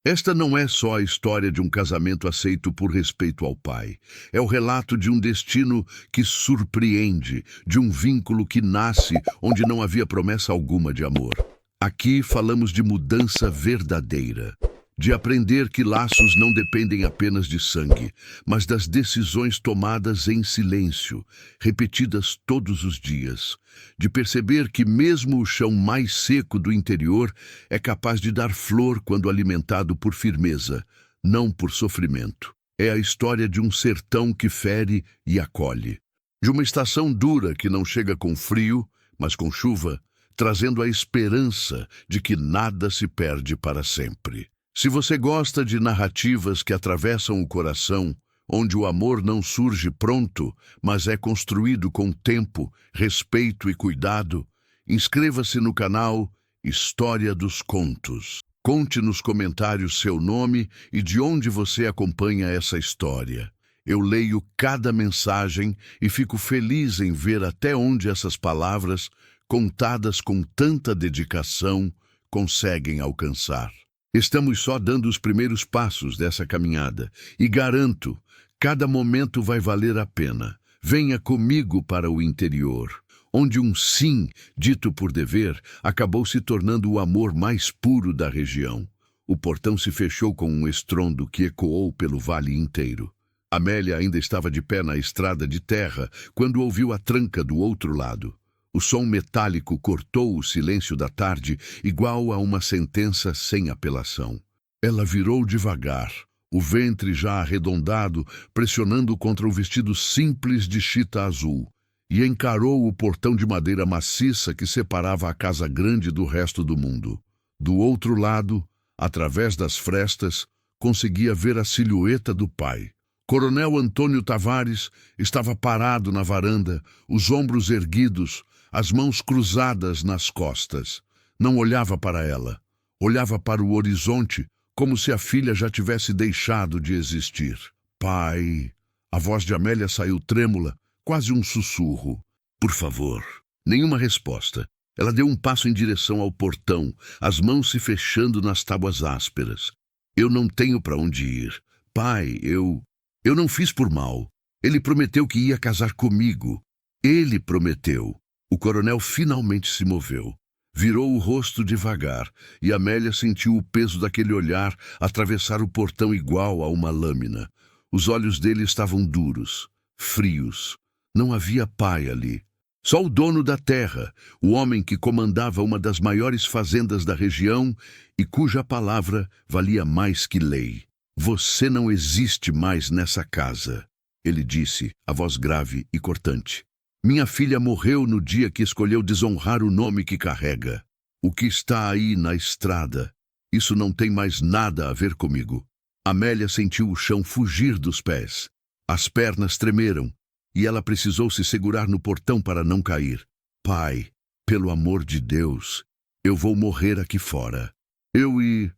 Esta não é só a história de um casamento aceito por respeito ao pai. É o relato de um destino que surpreende, de um vínculo que nasce onde não havia promessa alguma de amor. Aqui falamos de mudança verdadeira, de aprender que laços não dependem apenas de sangue, mas das decisões tomadas em silêncio, repetidas todos os dias, de perceber que mesmo o chão mais seco do interior é capaz de dar flor quando alimentado por firmeza, não por sofrimento. É a história de um sertão que fere e acolhe, de uma estação dura que não chega com frio, mas com chuva, trazendo a esperança de que nada se perde para sempre. Se você gosta de narrativas que atravessam o coração, onde o amor não surge pronto, mas é construído com tempo, respeito e cuidado, inscreva-se no canal História dos Contos. Conte nos comentários seu nome e de onde você acompanha essa história. Eu leio cada mensagem e fico feliz em ver até onde essas palavras, contadas com tanta dedicação, conseguem alcançar. Estamos só dando os primeiros passos dessa caminhada e garanto, cada momento vai valer a pena. Venha comigo para o interior, onde um sim, dito por dever, acabou se tornando o amor mais puro da região. O portão se fechou com um estrondo que ecoou pelo vale inteiro. Amélia ainda estava de pé na estrada de terra quando ouviu a tranca do outro lado. O som metálico cortou o silêncio da tarde, igual a uma sentença sem apelação. Ela virou devagar, o ventre já arredondado, pressionando contra o vestido simples de chita azul, e encarou o portão de madeira maciça que separava a casa grande do resto do mundo. Do outro lado, através das frestas, conseguia ver a silhueta do pai. Coronel Antônio Tavares estava parado na varanda, os ombros erguidos, as mãos cruzadas nas costas. Não olhava para ela. Olhava para o horizonte, como se a filha já tivesse deixado de existir. Pai! A voz de Amélia saiu trêmula, quase um sussurro. Por favor. Nenhuma resposta. Ela deu um passo em direção ao portão, as mãos se fechando nas tábuas ásperas. Eu não tenho para onde ir. Pai, eu não fiz por mal. Ele prometeu que ia casar comigo. Ele prometeu. O coronel finalmente se moveu. Virou o rosto devagar, e Amélia sentiu o peso daquele olhar atravessar o portão igual a uma lâmina. Os olhos dele estavam duros, frios. Não havia pai ali. Só o dono da terra, o homem que comandava uma das maiores fazendas da região e cuja palavra valia mais que lei. Você não existe mais nessa casa, ele disse, a voz grave e cortante. Minha filha morreu no dia que escolheu desonrar o nome que carrega. O que está aí na estrada, isso não tem mais nada a ver comigo. Amélia sentiu o chão fugir dos pés. As pernas tremeram, e ela precisou se segurar no portão para não cair. Pai, pelo amor de Deus, eu vou morrer aqui fora. Eu e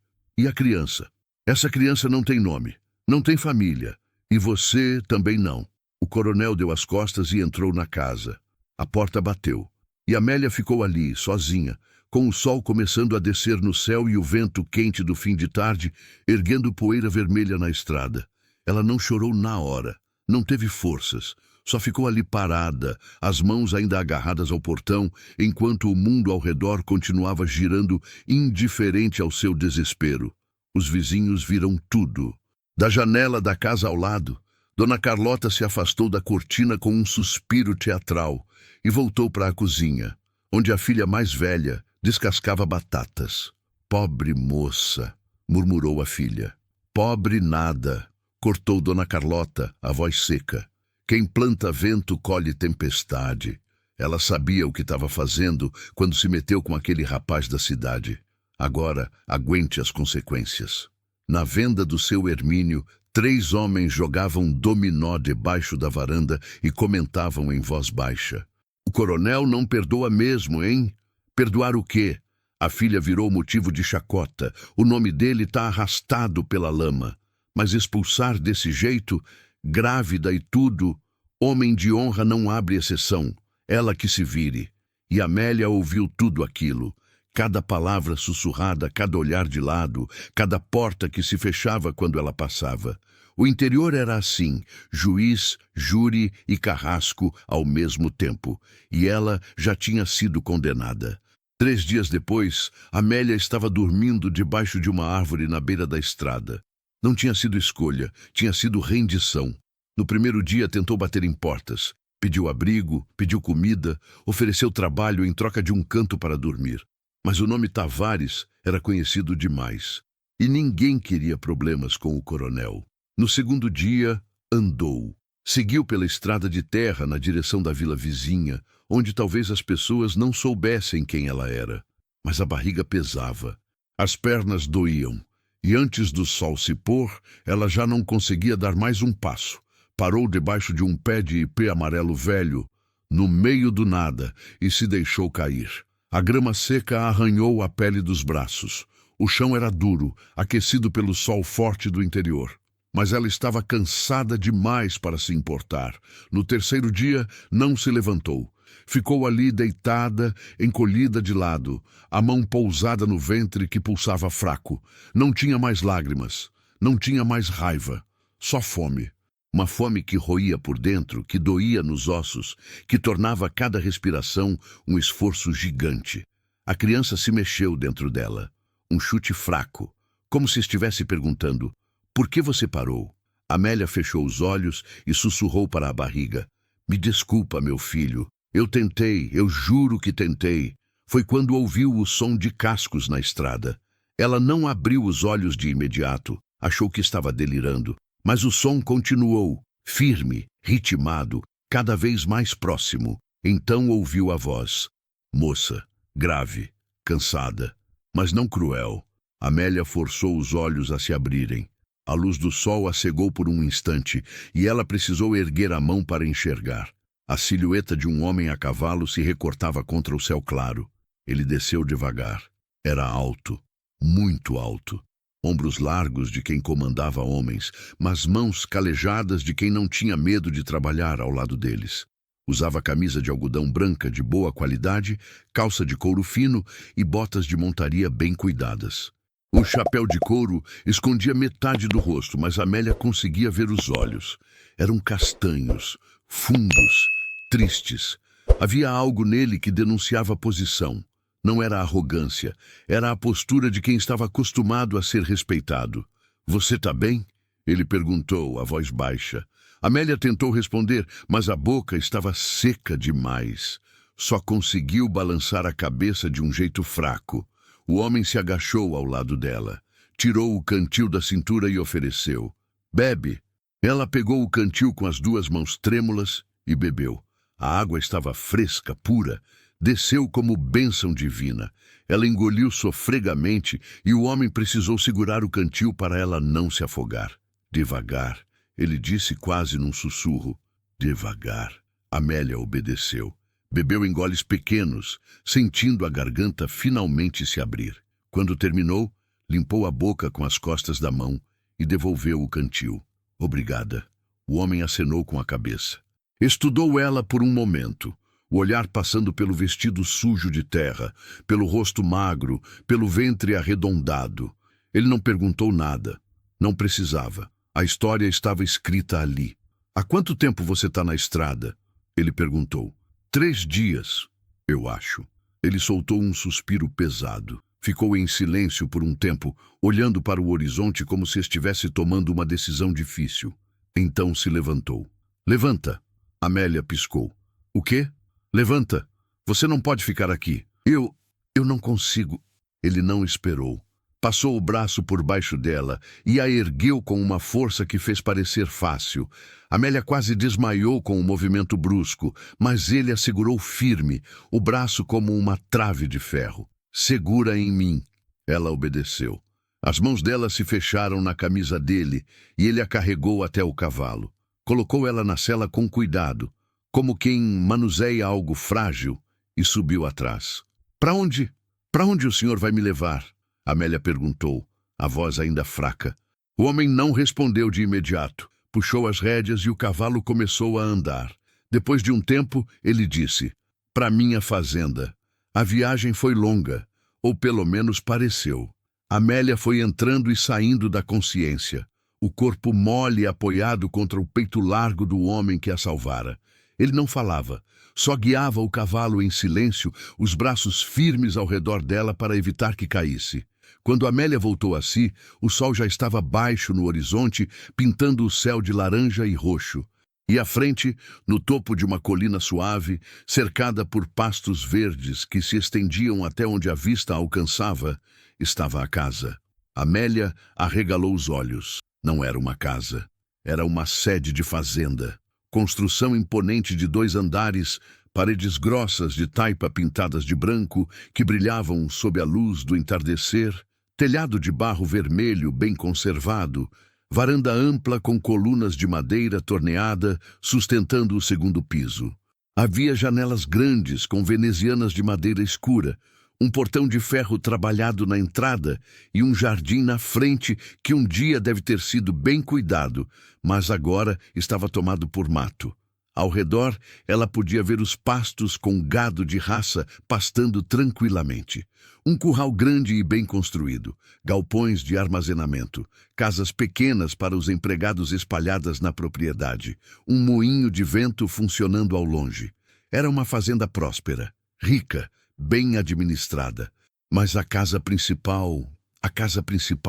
a criança. Essa criança não tem nome, não tem família, e você também não. O coronel deu as costas e entrou na casa. A porta bateu, e Amélia ficou ali, sozinha, com o sol começando a descer no céu e o vento quente do fim de tarde, erguendo poeira vermelha na estrada. Ela não chorou na hora, não teve forças, só ficou ali parada, as mãos ainda agarradas ao portão, enquanto o mundo ao redor continuava girando indiferente ao seu desespero. Os vizinhos viram tudo. Da janela da casa ao lado, Dona Carlota se afastou da cortina com um suspiro teatral e voltou para a cozinha, onde a filha mais velha descascava batatas. Pobre moça, murmurou a filha. Pobre nada, cortou Dona Carlota, a voz seca. Quem planta vento colhe tempestade. Ela sabia o que estava fazendo quando se meteu com aquele rapaz da cidade. Agora, aguente as consequências. Na venda do seu Hermínio, 3 homens jogavam dominó debaixo da varanda e comentavam em voz baixa. O coronel não perdoa mesmo, hein? Perdoar o quê? A filha virou motivo de chacota. O nome dele está arrastado pela lama. Mas expulsar desse jeito, grávida e tudo, homem de honra não abre exceção. Ela que se vire. E Amélia ouviu tudo aquilo. Cada palavra sussurrada, cada olhar de lado, cada porta que se fechava quando ela passava. O interior era assim, juiz, júri e carrasco ao mesmo tempo, e ela já tinha sido condenada. 3 dias depois, Amélia estava dormindo debaixo de uma árvore na beira da estrada. Não tinha sido escolha, tinha sido rendição. No primeiro dia tentou bater em portas. Pediu abrigo, pediu comida, ofereceu trabalho em troca de um canto para dormir. Mas o nome Tavares era conhecido demais. E ninguém queria problemas com o coronel. No segundo dia, andou. Seguiu pela estrada de terra na direção da vila vizinha, onde talvez as pessoas não soubessem quem ela era. Mas a barriga pesava. As pernas doíam. E antes do sol se pôr, ela já não conseguia dar mais um passo. Parou debaixo de um pé de ipê amarelo velho, no meio do nada, e se deixou cair. A grama seca arranhou a pele dos braços. O chão era duro, aquecido pelo sol forte do interior. Mas ela estava cansada demais para se importar. No terceiro dia, não se levantou. Ficou ali deitada, encolhida de lado, a mão pousada no ventre que pulsava fraco. Não tinha mais lágrimas, não tinha mais raiva, só fome. Uma fome que roía por dentro, que doía nos ossos, que tornava cada respiração um esforço gigante. A criança se mexeu dentro dela. Um chute fraco, como se estivesse perguntando: por que você parou? Amélia fechou os olhos e sussurrou para a barriga: me desculpa, meu filho. Eu tentei, eu juro que tentei. Foi quando ouviu o som de cascos na estrada. Ela não abriu os olhos de imediato, achou que estava delirando. Mas o som continuou, firme, ritmado, cada vez mais próximo. Então ouviu a voz. Moça, grave, cansada, mas não cruel. Amélia forçou os olhos a se abrirem. A luz do sol a cegou por um instante e ela precisou erguer a mão para enxergar. A silhueta de um homem a cavalo se recortava contra o céu claro. Ele desceu devagar. Era alto, muito alto. Ombros largos de quem comandava homens, mas mãos calejadas de quem não tinha medo de trabalhar ao lado deles. Usava camisa de algodão branca de boa qualidade, calça de couro fino e botas de montaria bem cuidadas. O chapéu de couro escondia metade do rosto, mas Amélia conseguia ver os olhos. Eram castanhos, fundos, tristes. Havia algo nele que denunciava posição. Não era arrogância, era a postura de quem estava acostumado a ser respeitado. Você tá bem? Ele perguntou, a voz baixa. Amélia tentou responder, mas a boca estava seca demais. Só conseguiu balançar a cabeça de um jeito fraco. O homem se agachou ao lado dela. Tirou o cantil da cintura e ofereceu. Bebe. Ela pegou o cantil com as 2 mãos trêmulas e bebeu. A água estava fresca, pura. Desceu como bênção divina. Ela engoliu sofregamente e o homem precisou segurar o cantil para ela não se afogar. Devagar, ele disse quase num sussurro. Devagar. Amélia obedeceu. Bebeu em goles pequenos, sentindo a garganta finalmente se abrir. Quando terminou, limpou a boca com as costas da mão e devolveu o cantil. Obrigada. O homem acenou com a cabeça. Estudou ela por um momento. O olhar passando pelo vestido sujo de terra, pelo rosto magro, pelo ventre arredondado. Ele não perguntou nada. Não precisava. A história estava escrita ali. Há quanto tempo você está na estrada? Ele perguntou. 3 dias, eu acho. Ele soltou um suspiro pesado. Ficou em silêncio por um tempo, olhando para o horizonte como se estivesse tomando uma decisão difícil. Então se levantou. Levanta. Amélia piscou. O quê? Levanta. Você não pode ficar aqui. Eu não consigo. Ele não esperou. Passou o braço por baixo dela e a ergueu com uma força que fez parecer fácil. Amélia quase desmaiou com o movimento brusco, mas ele a segurou firme, o braço como uma trave de ferro. Segura em mim. Ela obedeceu. As mãos dela se fecharam na camisa dele e ele a carregou até o cavalo. Colocou ela na sela com cuidado, como quem manuseia algo frágil, e subiu atrás. Para onde? Para onde o senhor vai me levar? Amélia perguntou, a voz ainda fraca. O homem não respondeu de imediato. Puxou as rédeas e o cavalo começou a andar. Depois de um tempo, ele disse, para minha fazenda. A viagem foi longa. ou pelo menos pareceu. Amélia foi entrando e saindo da consciência, o corpo mole apoiado contra o peito largo do homem que a salvara. Ele não falava, só guiava o cavalo em silêncio, os braços firmes ao redor dela para evitar que caísse. Quando Amélia voltou a si, o sol já estava baixo no horizonte, pintando o céu de laranja e roxo. E à frente, no topo de uma colina suave, cercada por pastos verdes que se estendiam até onde a vista alcançava, estava a casa. Amélia arregalou os olhos. Não era uma casa. Era uma sede de fazenda. Construção imponente de 2 andares, paredes grossas de taipa pintadas de branco que brilhavam sob a luz do entardecer, telhado de barro vermelho bem conservado, varanda ampla com colunas de madeira torneada sustentando o 2º piso. Havia janelas grandes com venezianas de madeira escura, um portão de ferro trabalhado na entrada e um jardim na frente que um dia deve ter sido bem cuidado, mas agora estava tomado por mato. Ao redor, ela podia ver os pastos com gado de raça pastando tranquilamente. Um curral grande e bem construído, galpões de armazenamento, casas pequenas para os empregados espalhadas na propriedade, um moinho de vento funcionando ao longe. Era uma fazenda próspera, rica, bem administrada. Mas a casa principal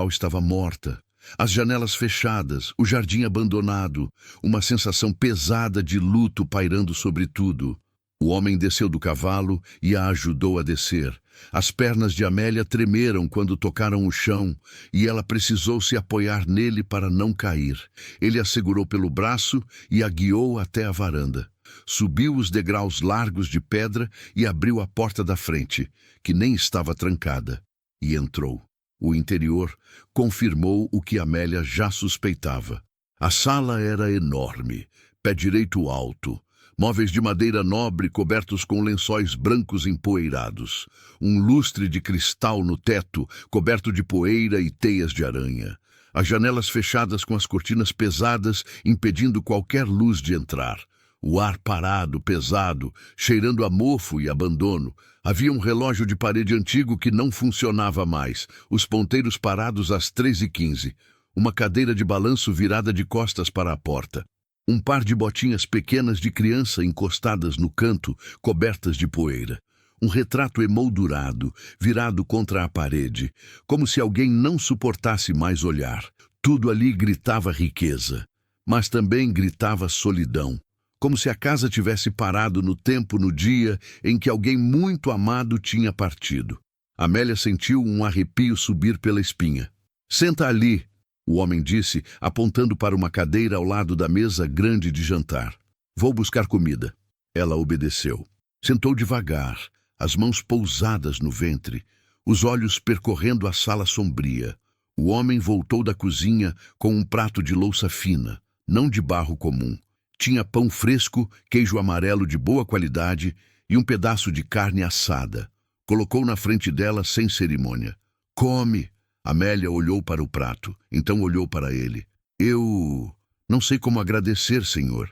estava morta. As janelas fechadas, o jardim abandonado, uma sensação pesada de luto pairando sobre tudo. O homem desceu do cavalo e a ajudou a descer. As pernas de Amélia tremeram quando tocaram o chão e ela precisou se apoiar nele para não cair. Ele a segurou pelo braço e a guiou até a varanda. Subiu os degraus largos de pedra e abriu a porta da frente, que nem estava trancada, e entrou. O interior confirmou o que Amélia já suspeitava. A sala era enorme, pé direito alto, móveis de madeira nobre cobertos com lençóis brancos empoeirados, um lustre de cristal no teto coberto de poeira e teias de aranha. As janelas fechadas com as cortinas pesadas impedindo qualquer luz de entrar. O ar parado, pesado, cheirando a mofo e abandono. Havia um relógio de parede antigo que não funcionava mais, os ponteiros parados às 3h15, uma cadeira de balanço virada de costas para a porta, um par de botinhas pequenas de criança encostadas no canto, cobertas de poeira, um retrato emoldurado, virado contra a parede, como se alguém não suportasse mais olhar. Tudo ali gritava riqueza, mas também gritava solidão. Como se a casa tivesse parado no tempo, no dia em que alguém muito amado tinha partido. Amélia sentiu um arrepio subir pela espinha. "Senta ali", o homem disse, apontando para uma cadeira ao lado da mesa grande de jantar. "Vou buscar comida." Ela obedeceu. Sentou devagar, as mãos pousadas no ventre, os olhos percorrendo a sala sombria. O homem voltou da cozinha com um prato de louça fina, não de barro comum. Tinha pão fresco, queijo amarelo de boa qualidade e um pedaço de carne assada. Colocou na frente dela sem cerimônia. "Come." Amélia olhou para o prato, então olhou para ele. "Eu não sei como agradecer, senhor."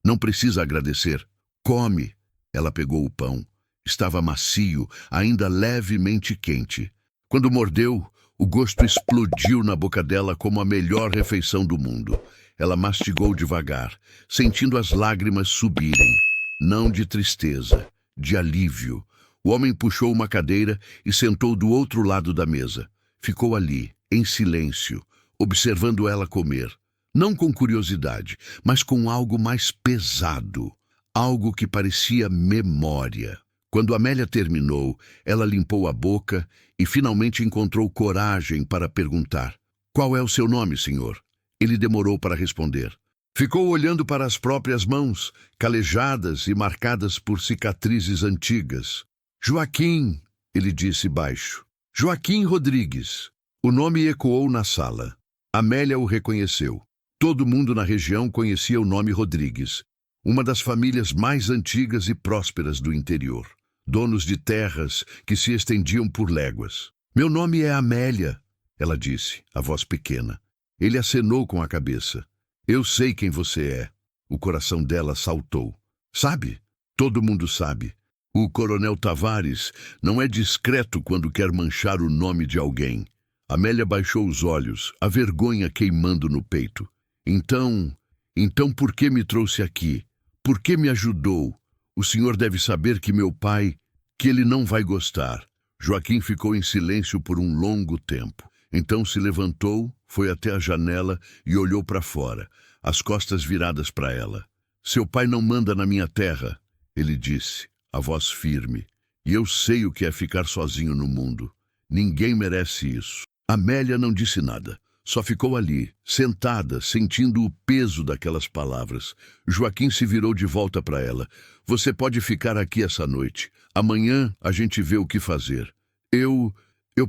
Não precisa agradecer. Come." Ela pegou o pão. Estava macio, ainda levemente quente. Quando mordeu, o gosto explodiu na boca dela como a melhor refeição do mundo. Ela mastigou devagar, sentindo as lágrimas subirem. Não de tristeza, de alívio. O homem puxou uma cadeira e sentou do outro lado da mesa. Ficou ali, em silêncio, observando ela comer. Não com curiosidade, mas com algo mais pesado. Algo que parecia memória. Quando Amélia terminou, ela limpou a boca e finalmente encontrou coragem para perguntar: "Qual é o seu nome, senhor?" Ele demorou para responder. Ficou olhando para as próprias mãos, calejadas e marcadas por cicatrizes antigas. "Joaquim", ele disse baixo. "Joaquim Rodrigues." O nome ecoou na sala. Amélia o reconheceu. Todo mundo na região conhecia o nome Rodrigues, uma das famílias mais antigas e prósperas do interior. Donos de terras que se estendiam por léguas. "Meu nome é Amélia", ela disse, a voz pequena. Ele acenou com a cabeça. "Eu sei quem você é." O coração dela saltou. "Sabe? Todo mundo sabe." O coronel Tavares não é discreto quando quer manchar o nome de alguém. Amélia baixou os olhos, a vergonha queimando no peito. Então por que me trouxe aqui? Por que me ajudou? O senhor deve saber que meu pai, que ele não vai gostar. Joaquim ficou em silêncio por um longo tempo. Então se levantou, foi até a janela e olhou para fora, as costas viradas para ela. Seu pai não manda na minha terra, ele disse, a voz firme. E eu sei o que é ficar sozinho no mundo. Ninguém merece isso. Amélia não disse nada. Só ficou ali, sentada, sentindo o peso daquelas palavras. Joaquim se virou de volta para ela. Você pode ficar aqui essa noite. Amanhã a gente vê o que fazer. Eu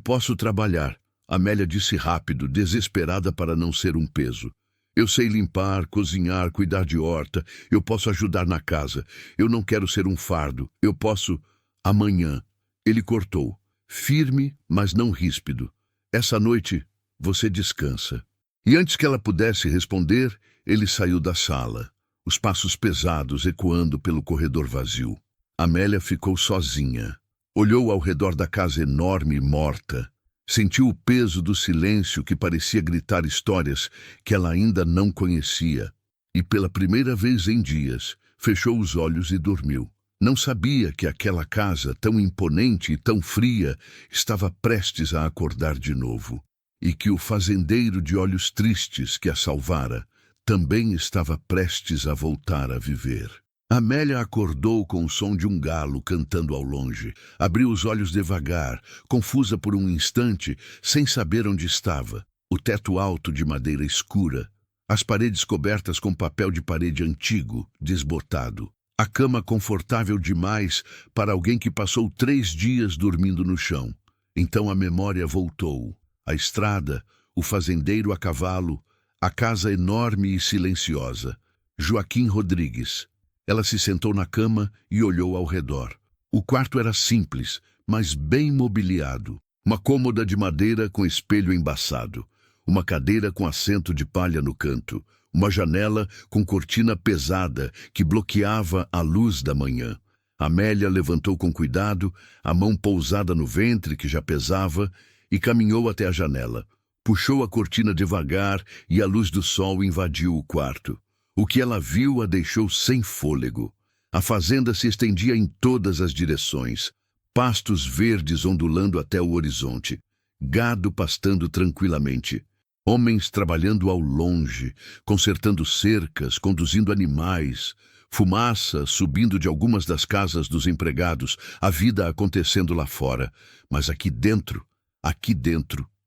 posso trabalhar. Amélia disse rápido, desesperada para não ser um peso. Eu sei limpar, cozinhar, cuidar de horta. Eu posso ajudar na casa. Eu não quero ser um fardo. Eu posso... Amanhã. Ele cortou. Firme, mas não ríspido. Essa noite... Você descansa. E antes que ela pudesse responder, ele saiu da sala, os passos pesados ecoando pelo corredor vazio. Amélia ficou sozinha. Olhou ao redor da casa enorme e morta. Sentiu o peso do silêncio que parecia gritar histórias que ela ainda não conhecia. E pela primeira vez em dias, fechou os olhos e dormiu. Não sabia que aquela casa, tão imponente e tão fria, estava prestes a acordar de novo. E que o fazendeiro de olhos tristes que a salvara também estava prestes a voltar a viver. Amélia acordou com o som de um galo cantando ao longe. Abriu os olhos devagar, confusa por um instante, sem saber onde estava. O teto alto de madeira escura, as paredes cobertas com papel de parede antigo, desbotado. A cama confortável demais para alguém que passou 3 dias dormindo no chão. Então a memória voltou. A estrada, o fazendeiro a cavalo, a casa enorme e silenciosa. Joaquim Rodrigues. Ela se sentou na cama e olhou ao redor. O quarto era simples, mas bem mobiliado. Uma cômoda de madeira com espelho embaçado. Uma cadeira com assento de palha no canto. Uma janela com cortina pesada que bloqueava a luz da manhã. Amélia levantou com cuidado, a mão pousada no ventre que já pesava, e caminhou até a janela. Puxou a cortina devagar e a luz do sol invadiu o quarto. O que ela viu a deixou sem fôlego. A fazenda se estendia em todas as direções. Pastos verdes ondulando até o horizonte. Gado pastando tranquilamente. Homens trabalhando ao longe, consertando cercas, conduzindo animais. Fumaça subindo de algumas das casas dos empregados. A vida acontecendo lá fora. Mas aqui dentro,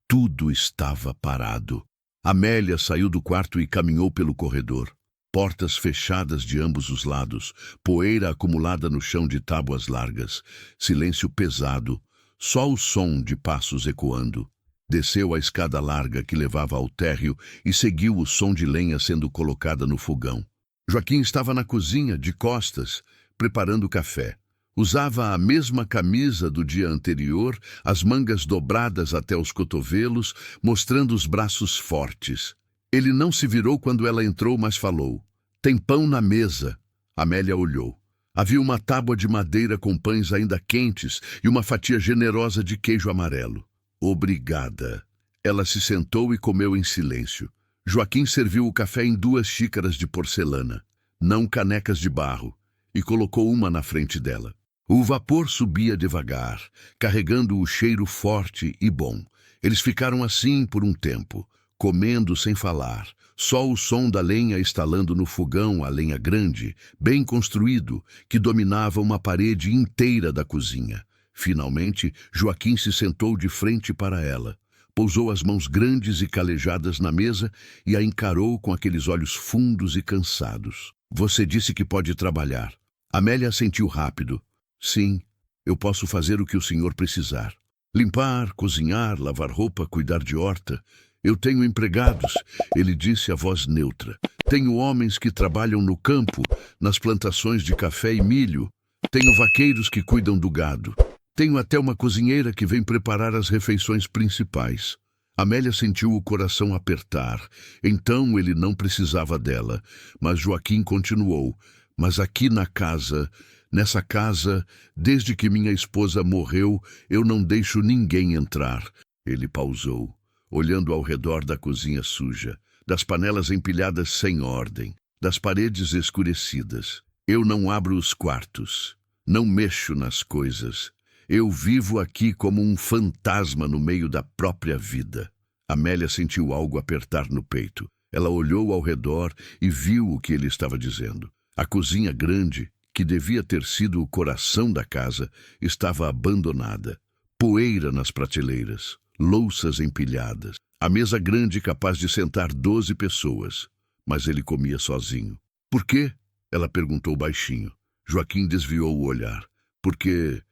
tudo estava parado. Amélia saiu do quarto e caminhou pelo corredor. Portas fechadas de ambos os lados, poeira acumulada no chão de tábuas largas, silêncio pesado, só o som de passos ecoando. Desceu a escada larga que levava ao térreo e seguiu o som de lenha sendo colocada no fogão. Joaquim estava na cozinha, de costas, preparando café. Usava a mesma camisa do dia anterior, as mangas dobradas até os cotovelos, mostrando os braços fortes. Ele não se virou quando ela entrou, mas falou. Tem pão na mesa. Amélia olhou. Havia uma tábua de madeira com pães ainda quentes e uma fatia generosa de queijo amarelo. Obrigada. Ela se sentou e comeu em silêncio. Joaquim serviu o café em 2 xícaras de porcelana, não canecas de barro, e colocou uma na frente dela. O vapor subia devagar, carregando o cheiro forte e bom. Eles ficaram assim por um tempo, comendo sem falar, só o som da lenha estalando no fogão, a lenha grande, bem construído, que dominava uma parede inteira da cozinha. Finalmente, Joaquim se sentou de frente para ela, pousou as mãos grandes e calejadas na mesa e a encarou com aqueles olhos fundos e cansados. Você disse que pode trabalhar. Amélia assentiu rápido. Sim, eu posso fazer o que o senhor precisar. Limpar, cozinhar, lavar roupa, cuidar de horta. Eu tenho empregados, ele disse a voz neutra. Tenho homens que trabalham no campo, nas plantações de café e milho. Tenho vaqueiros que cuidam do gado. Tenho até uma cozinheira que vem preparar as refeições principais. Amélia sentiu o coração apertar. Então ele não precisava dela. Mas Joaquim continuou. Mas aqui na casa Nessa casa, desde que minha esposa morreu, eu não deixo ninguém entrar. Ele pausou, olhando ao redor da cozinha suja, das panelas empilhadas sem ordem, das paredes escurecidas. Eu não abro os quartos, não mexo nas coisas. Eu vivo aqui como um fantasma no meio da própria vida. Amélia sentiu algo apertar no peito. Ela olhou ao redor e viu o que ele estava dizendo. A cozinha grande, que devia ter sido o coração da casa, estava abandonada. Poeira nas prateleiras, louças empilhadas. A mesa grande capaz de sentar 12 pessoas. Mas ele comia sozinho. Por quê? Ela perguntou baixinho. Joaquim desviou o olhar. Porque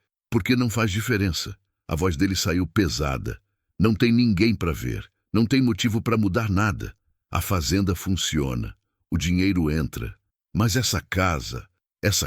não faz diferença. A voz dele saiu pesada. Não tem ninguém para ver. Não tem motivo para mudar nada. A fazenda funciona. O dinheiro entra. Mas essa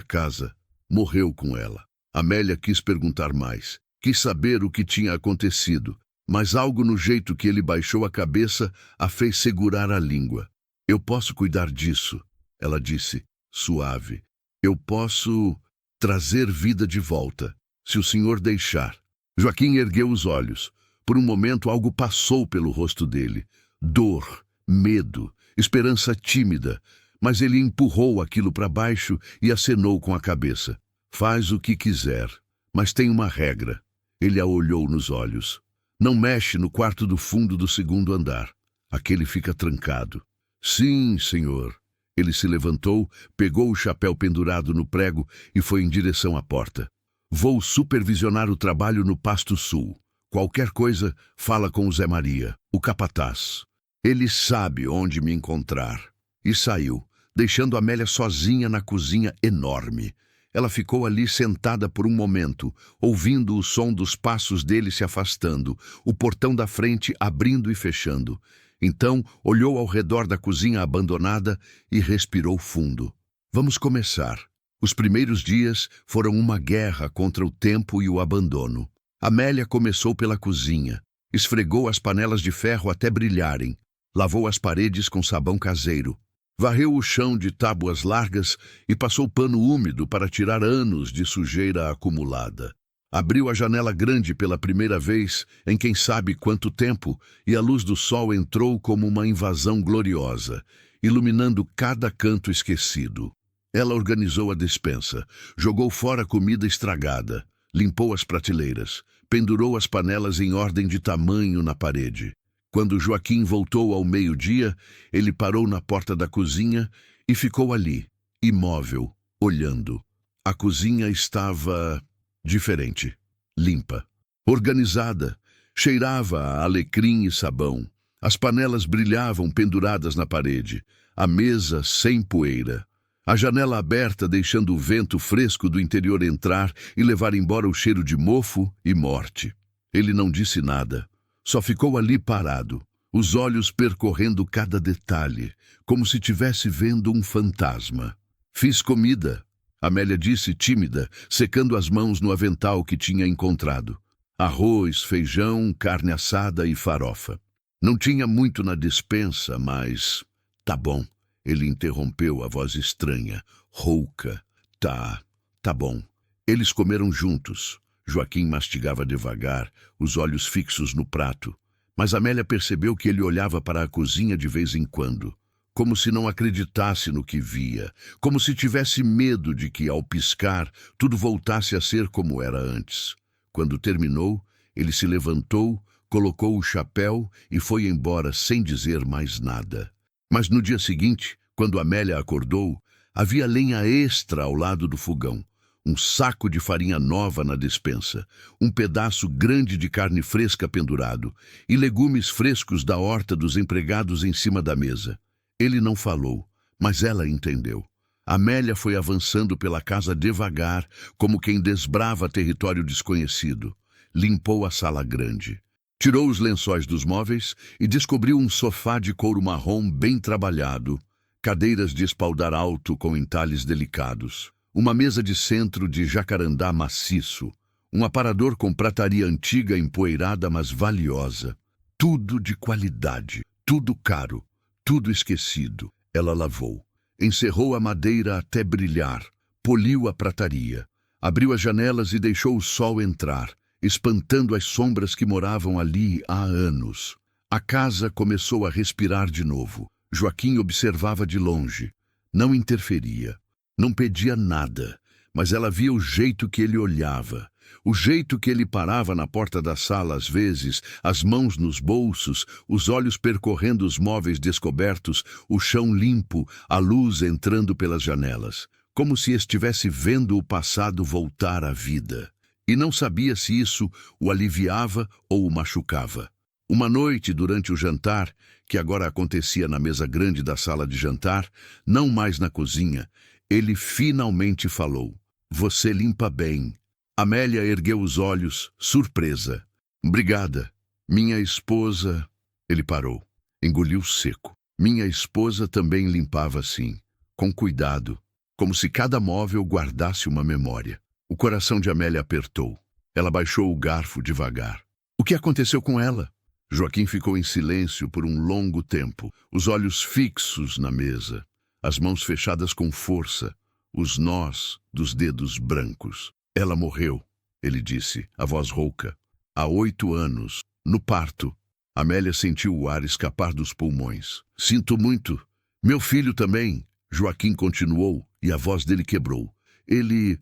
casa morreu com ela. Amélia quis perguntar mais. Quis saber o que tinha acontecido. Mas algo no jeito que ele baixou a cabeça a fez segurar a língua. Eu posso cuidar disso, ela disse, suave. Eu posso trazer vida de volta, se o senhor deixar. Joaquim ergueu os olhos. Por um momento algo passou pelo rosto dele. Dor, medo, esperança tímida. Mas ele empurrou aquilo para baixo e acenou com a cabeça. Faz o que quiser, mas tem uma regra. Ele a olhou nos olhos. Não mexe no quarto do fundo do segundo andar. Aquele fica trancado. Sim, senhor. Ele se levantou, pegou o chapéu pendurado no prego e foi em direção à porta. Vou supervisionar o trabalho no Pasto Sul. Qualquer coisa, fala com o Zé Maria, o capataz. Ele sabe onde me encontrar. E saiu, deixando Amélia sozinha na cozinha enorme. Ela ficou ali sentada por um momento, ouvindo o som dos passos dele se afastando, o portão da frente abrindo e fechando. Então, olhou ao redor da cozinha abandonada e respirou fundo. Vamos começar. Os primeiros dias foram uma guerra contra o tempo e o abandono. Amélia começou pela cozinha. Esfregou as panelas de ferro até brilharem. Lavou as paredes com sabão caseiro. Varreu o chão de tábuas largas e passou pano úmido para tirar anos de sujeira acumulada. Abriu a janela grande pela primeira vez em quem sabe quanto tempo e a luz do sol entrou como uma invasão gloriosa, iluminando cada canto esquecido. Ela organizou a despensa, jogou fora a comida estragada, limpou as prateleiras, pendurou as panelas em ordem de tamanho na parede. Quando Joaquim voltou ao meio-dia, ele parou na porta da cozinha e ficou ali, imóvel, olhando. A cozinha estava diferente, limpa, organizada, cheirava a alecrim e sabão. As panelas brilhavam penduradas na parede, a mesa sem poeira. A janela aberta deixando o vento fresco do interior entrar e levar embora o cheiro de mofo e morte. Ele não disse nada. Só ficou ali parado, os olhos percorrendo cada detalhe, como se tivesse vendo um fantasma. Fiz comida, Amélia disse tímida, secando as mãos no avental que tinha encontrado. Arroz, feijão, carne assada e farofa. Não tinha muito na despensa, mas... Tá bom, ele interrompeu a voz estranha, rouca. Tá bom. Eles comeram juntos. Joaquim mastigava devagar, os olhos fixos no prato. Mas Amélia percebeu que ele olhava para a cozinha de vez em quando, como se não acreditasse no que via, como se tivesse medo de que, ao piscar, tudo voltasse a ser como era antes. Quando terminou, ele se levantou, colocou o chapéu e foi embora sem dizer mais nada. Mas no dia seguinte, quando Amélia acordou, havia lenha extra ao lado do fogão. Um saco de farinha nova na despensa, um pedaço grande de carne fresca pendurado e legumes frescos da horta dos empregados em cima da mesa. Ele não falou, mas ela entendeu. Amélia foi avançando pela casa devagar, como quem desbrava território desconhecido. Limpou a sala grande. Tirou os lençóis dos móveis e descobriu um sofá de couro marrom bem trabalhado, cadeiras de espaldar alto com entalhes delicados. Uma mesa de centro de jacarandá maciço, um aparador com prataria antiga empoeirada, mas valiosa. Tudo de qualidade, tudo caro, tudo esquecido. Ela lavou, encerrou a madeira até brilhar, poliu a prataria, abriu as janelas e deixou o sol entrar, espantando as sombras que moravam ali há anos. A casa começou a respirar de novo. Joaquim observava de longe. Não interferia. Não pedia nada. Mas ela via o jeito que ele olhava. O jeito que ele parava na porta da sala às vezes, as mãos nos bolsos, os olhos percorrendo os móveis descobertos, o chão limpo, a luz entrando pelas janelas. Como se estivesse vendo o passado voltar à vida. E não sabia se isso o aliviava ou o machucava. Uma noite, durante o jantar, que agora acontecia na mesa grande da sala de jantar, não mais na cozinha, ele finalmente falou: "Você limpa bem." Amélia ergueu os olhos, surpresa. "Obrigada. Minha esposa..." Ele parou. Engoliu seco. Minha esposa também limpava assim, com cuidado, como se cada móvel guardasse uma memória. O coração de Amélia apertou. Ela baixou o garfo devagar. O que aconteceu com ela? Joaquim ficou em silêncio por um longo tempo, os olhos fixos na mesa, as mãos fechadas com força, os nós dos dedos brancos. "Ela morreu", ele disse, a voz rouca. "Há 8 anos, no parto." Amélia sentiu o ar escapar dos pulmões. "Sinto muito. Meu filho também." Joaquim continuou e a voz dele quebrou. Ele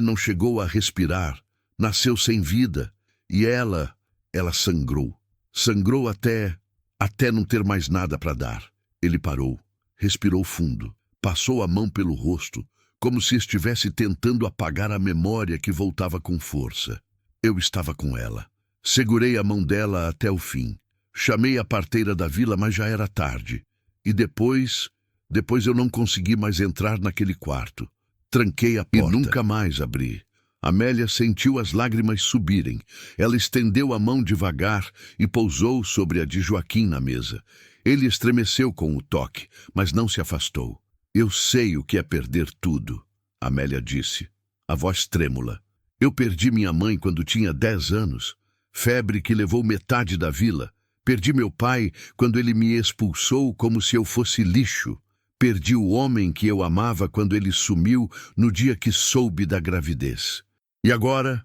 não chegou a respirar. Nasceu sem vida. E ela sangrou. Sangrou até não ter mais nada para dar." Ele parou, respirou fundo, passou a mão pelo rosto, como se estivesse tentando apagar a memória que voltava com força. "Eu estava com ela. Segurei a mão dela até o fim. Chamei a parteira da vila, mas já era tarde. E depois eu não consegui mais entrar naquele quarto. Tranquei a porta e nunca mais abri." Amélia sentiu as lágrimas subirem. Ela estendeu a mão devagar e pousou sobre a de Joaquim na mesa. Ele estremeceu com o toque, mas não se afastou. "Eu sei o que é perder tudo", Amélia disse, a voz trêmula. "Eu perdi minha mãe quando tinha 10 anos. Febre que levou metade da vila. Perdi meu pai quando ele me expulsou como se eu fosse lixo. Perdi o homem que eu amava quando ele sumiu no dia que soube da gravidez. E agora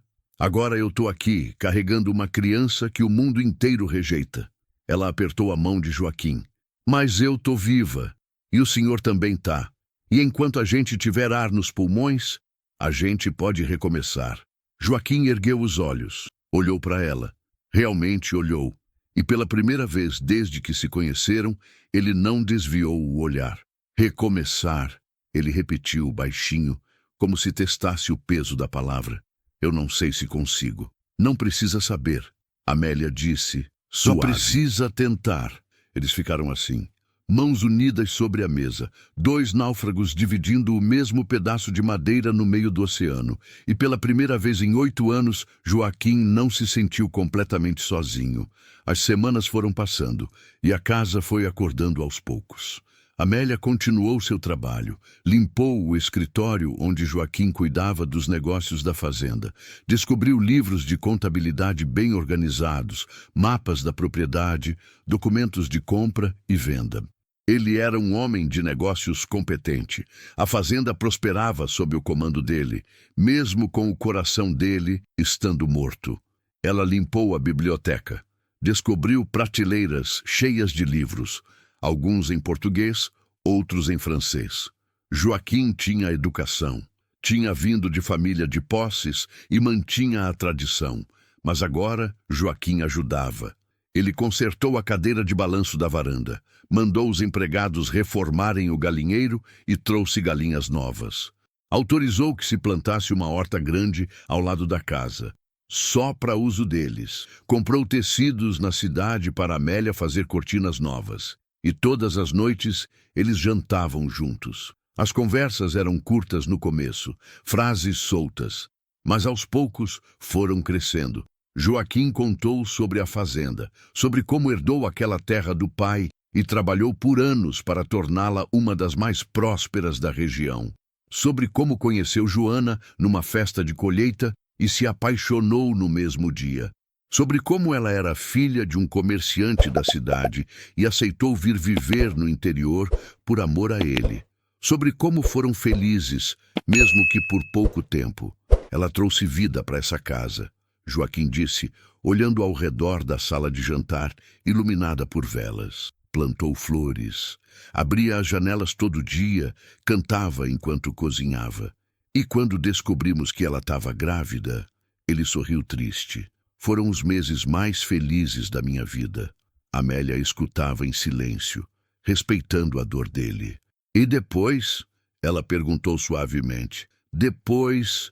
eu tô aqui, carregando uma criança que o mundo inteiro rejeita." Ela apertou a mão de Joaquim. "Mas eu tô viva, e o senhor também tá. E enquanto a gente tiver ar nos pulmões, a gente pode recomeçar." Joaquim ergueu os olhos, olhou para ela. Realmente olhou. E pela primeira vez desde que se conheceram, ele não desviou o olhar. "Recomeçar", ele repetiu baixinho, como se testasse o peso da palavra. "Eu não sei se consigo." "Não precisa saber", Amélia disse. "Só precisa tentar." Eles ficaram assim, mãos unidas sobre a mesa, 2 náufragos dividindo o mesmo pedaço de madeira no meio do oceano. E pela primeira vez em 8 anos, Joaquim não se sentiu completamente sozinho. As semanas foram passando e a casa foi acordando aos poucos. Amélia continuou seu trabalho, limpou o escritório onde Joaquim cuidava dos negócios da fazenda, descobriu livros de contabilidade bem organizados, mapas da propriedade, documentos de compra e venda. Ele era um homem de negócios competente. A fazenda prosperava sob o comando dele, mesmo com o coração dele estando morto. Ela limpou a biblioteca, descobriu prateleiras cheias de livros, alguns em português, outros em francês. Joaquim tinha educação, tinha vindo de família de posses e mantinha a tradição, mas agora Joaquim ajudava. Ele consertou a cadeira de balanço da varanda, mandou os empregados reformarem o galinheiro e trouxe galinhas novas. Autorizou que se plantasse uma horta grande ao lado da casa, só para uso deles. Comprou tecidos na cidade para Amélia fazer cortinas novas. E todas as noites eles jantavam juntos. As conversas eram curtas no começo, frases soltas, mas aos poucos foram crescendo. Joaquim contou sobre a fazenda, sobre como herdou aquela terra do pai e trabalhou por anos para torná-la uma das mais prósperas da região. Sobre como conheceu Joana numa festa de colheita e se apaixonou no mesmo dia. Sobre como ela era filha de um comerciante da cidade e aceitou vir viver no interior por amor a ele. sobre como foram felizes, mesmo que por pouco tempo. Ela trouxe vida para essa casa, Joaquim disse, olhando ao redor da sala de jantar, iluminada por velas. Plantou flores, abria as janelas todo dia, cantava enquanto cozinhava. E quando descobrimos que ela estava grávida, ele sorriu triste. Foram os meses mais felizes da minha vida. Amélia escutava em silêncio, respeitando a dor dele. E depois? Ela perguntou suavemente. Depois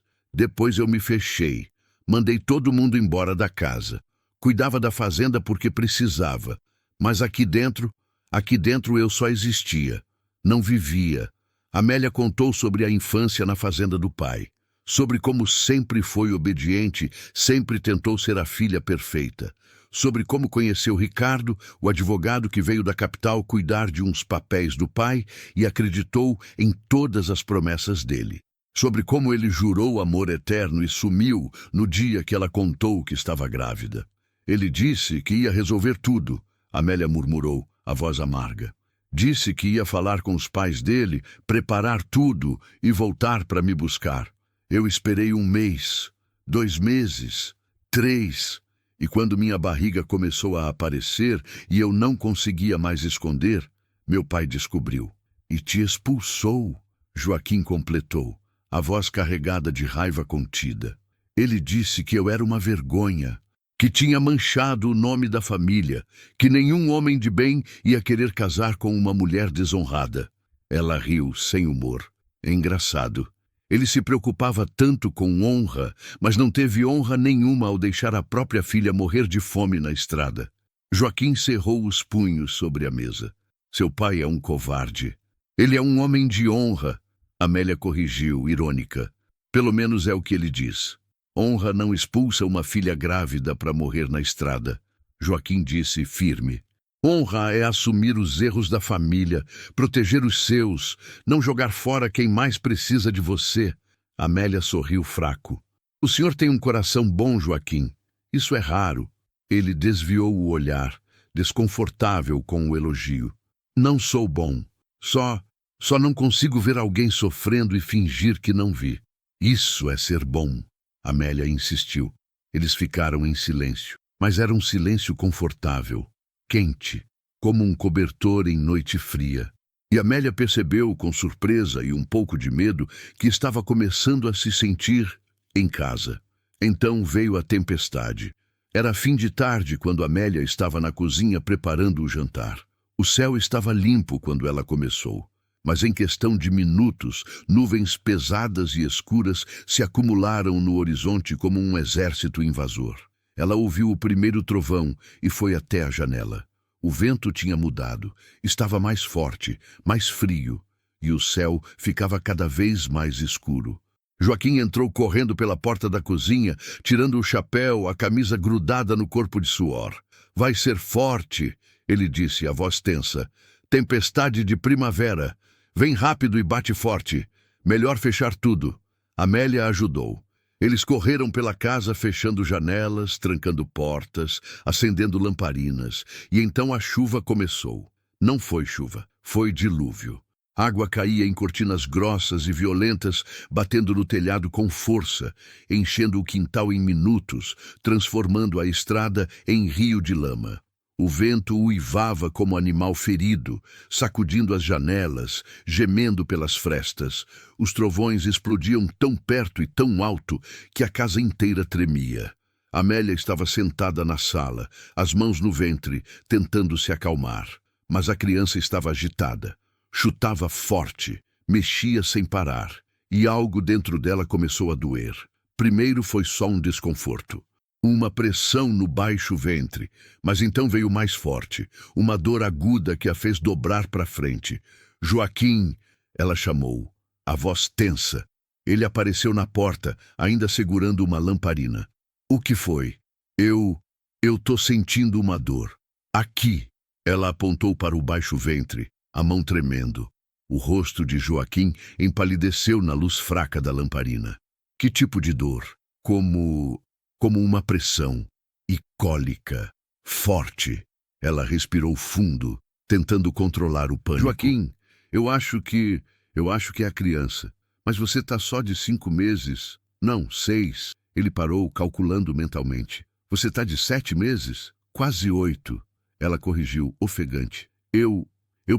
eu me fechei. Mandei todo mundo embora da casa. Cuidava da fazenda porque precisava. Mas aqui dentro eu só existia. Não vivia. Amélia contou sobre a infância na fazenda do pai. Sobre como sempre foi obediente, sempre tentou ser a filha perfeita. Sobre como conheceu Ricardo, o advogado que veio da capital cuidar de uns papéis do pai e acreditou em todas as promessas dele. Sobre como ele jurou amor eterno e sumiu no dia que ela contou que estava grávida. Ele disse que ia resolver tudo, Amélia murmurou, a voz amarga. Disse que ia falar com os pais dele, preparar tudo e voltar para me buscar. Eu esperei 1 mês, 2 meses, 3, e quando minha barriga começou a aparecer e eu não conseguia mais esconder, meu pai descobriu. E te expulsou, Joaquim completou, a voz carregada de raiva contida. Ele disse que eu era uma vergonha, que tinha manchado o nome da família, que nenhum homem de bem ia querer casar com uma mulher desonrada. Ela riu, sem humor. Engraçado. Ele se preocupava tanto com honra, mas não teve honra nenhuma ao deixar a própria filha morrer de fome na estrada. Joaquim cerrou os punhos sobre a mesa. Seu pai é um covarde. Ele é um homem de honra, Amélia corrigiu, irônica. Pelo menos é o que ele diz. Honra não expulsa uma filha grávida para morrer na estrada. Joaquim disse, firme. Honra é assumir os erros da família, proteger os seus, não jogar fora quem mais precisa de você. Amélia sorriu fraco. O senhor tem um coração bom, Joaquim. Isso é raro. Ele desviou o olhar, desconfortável com o elogio. Não sou bom. Só não consigo ver alguém sofrendo e fingir que não vi. Isso é ser bom. Amélia insistiu. Eles ficaram em silêncio, mas era um silêncio confortável, quente, como um cobertor em noite fria. E Amélia percebeu, com surpresa e um pouco de medo, que estava começando a se sentir em casa. Então veio a tempestade. Era fim de tarde quando Amélia estava na cozinha preparando o jantar. O céu estava limpo quando ela começou. Mas em questão de minutos, nuvens pesadas e escuras se acumularam no horizonte como um exército invasor. Ela ouviu o primeiro trovão e foi até a janela. O vento tinha mudado, estava mais forte, mais frio, e o céu ficava cada vez mais escuro. Joaquim entrou correndo pela porta da cozinha, tirando o chapéu, a camisa grudada no corpo de suor. Vai ser forte, ele disse, a voz tensa. Tempestade de primavera. Vem rápido e bate forte. Melhor fechar tudo. Amélia ajudou. Eles correram pela casa fechando janelas, trancando portas, acendendo lamparinas. E então a chuva começou. Não foi chuva, foi dilúvio. Água caía em cortinas grossas e violentas, batendo no telhado com força, enchendo o quintal em minutos, transformando a estrada em rio de lama. O vento uivava como animal ferido, sacudindo as janelas, gemendo pelas frestas. Os trovões explodiam tão perto e tão alto que a casa inteira tremia. Amélia estava sentada na sala, as mãos no ventre, tentando se acalmar. Mas a criança estava agitada. Chutava forte, mexia sem parar, e algo dentro dela começou a doer. Primeiro foi só um desconforto. Uma pressão no baixo ventre, mas então veio mais forte, uma dor aguda que a fez dobrar para frente. Joaquim, ela chamou, a voz tensa. Ele apareceu na porta, ainda segurando uma lamparina. O que foi? Eu tô sentindo uma dor. Aqui. Ela apontou para o baixo ventre, a mão tremendo. O rosto de Joaquim empalideceu na luz fraca da lamparina. Que tipo de dor? Como uma pressão, e cólica, forte. Ela respirou fundo, tentando controlar o pânico. Joaquim, eu acho que Eu acho que é a criança. Mas você tá só de 5 meses? Não, 6. Ele parou, calculando mentalmente. Você tá de 7 meses? Quase 8. Ela corrigiu, ofegante. Eu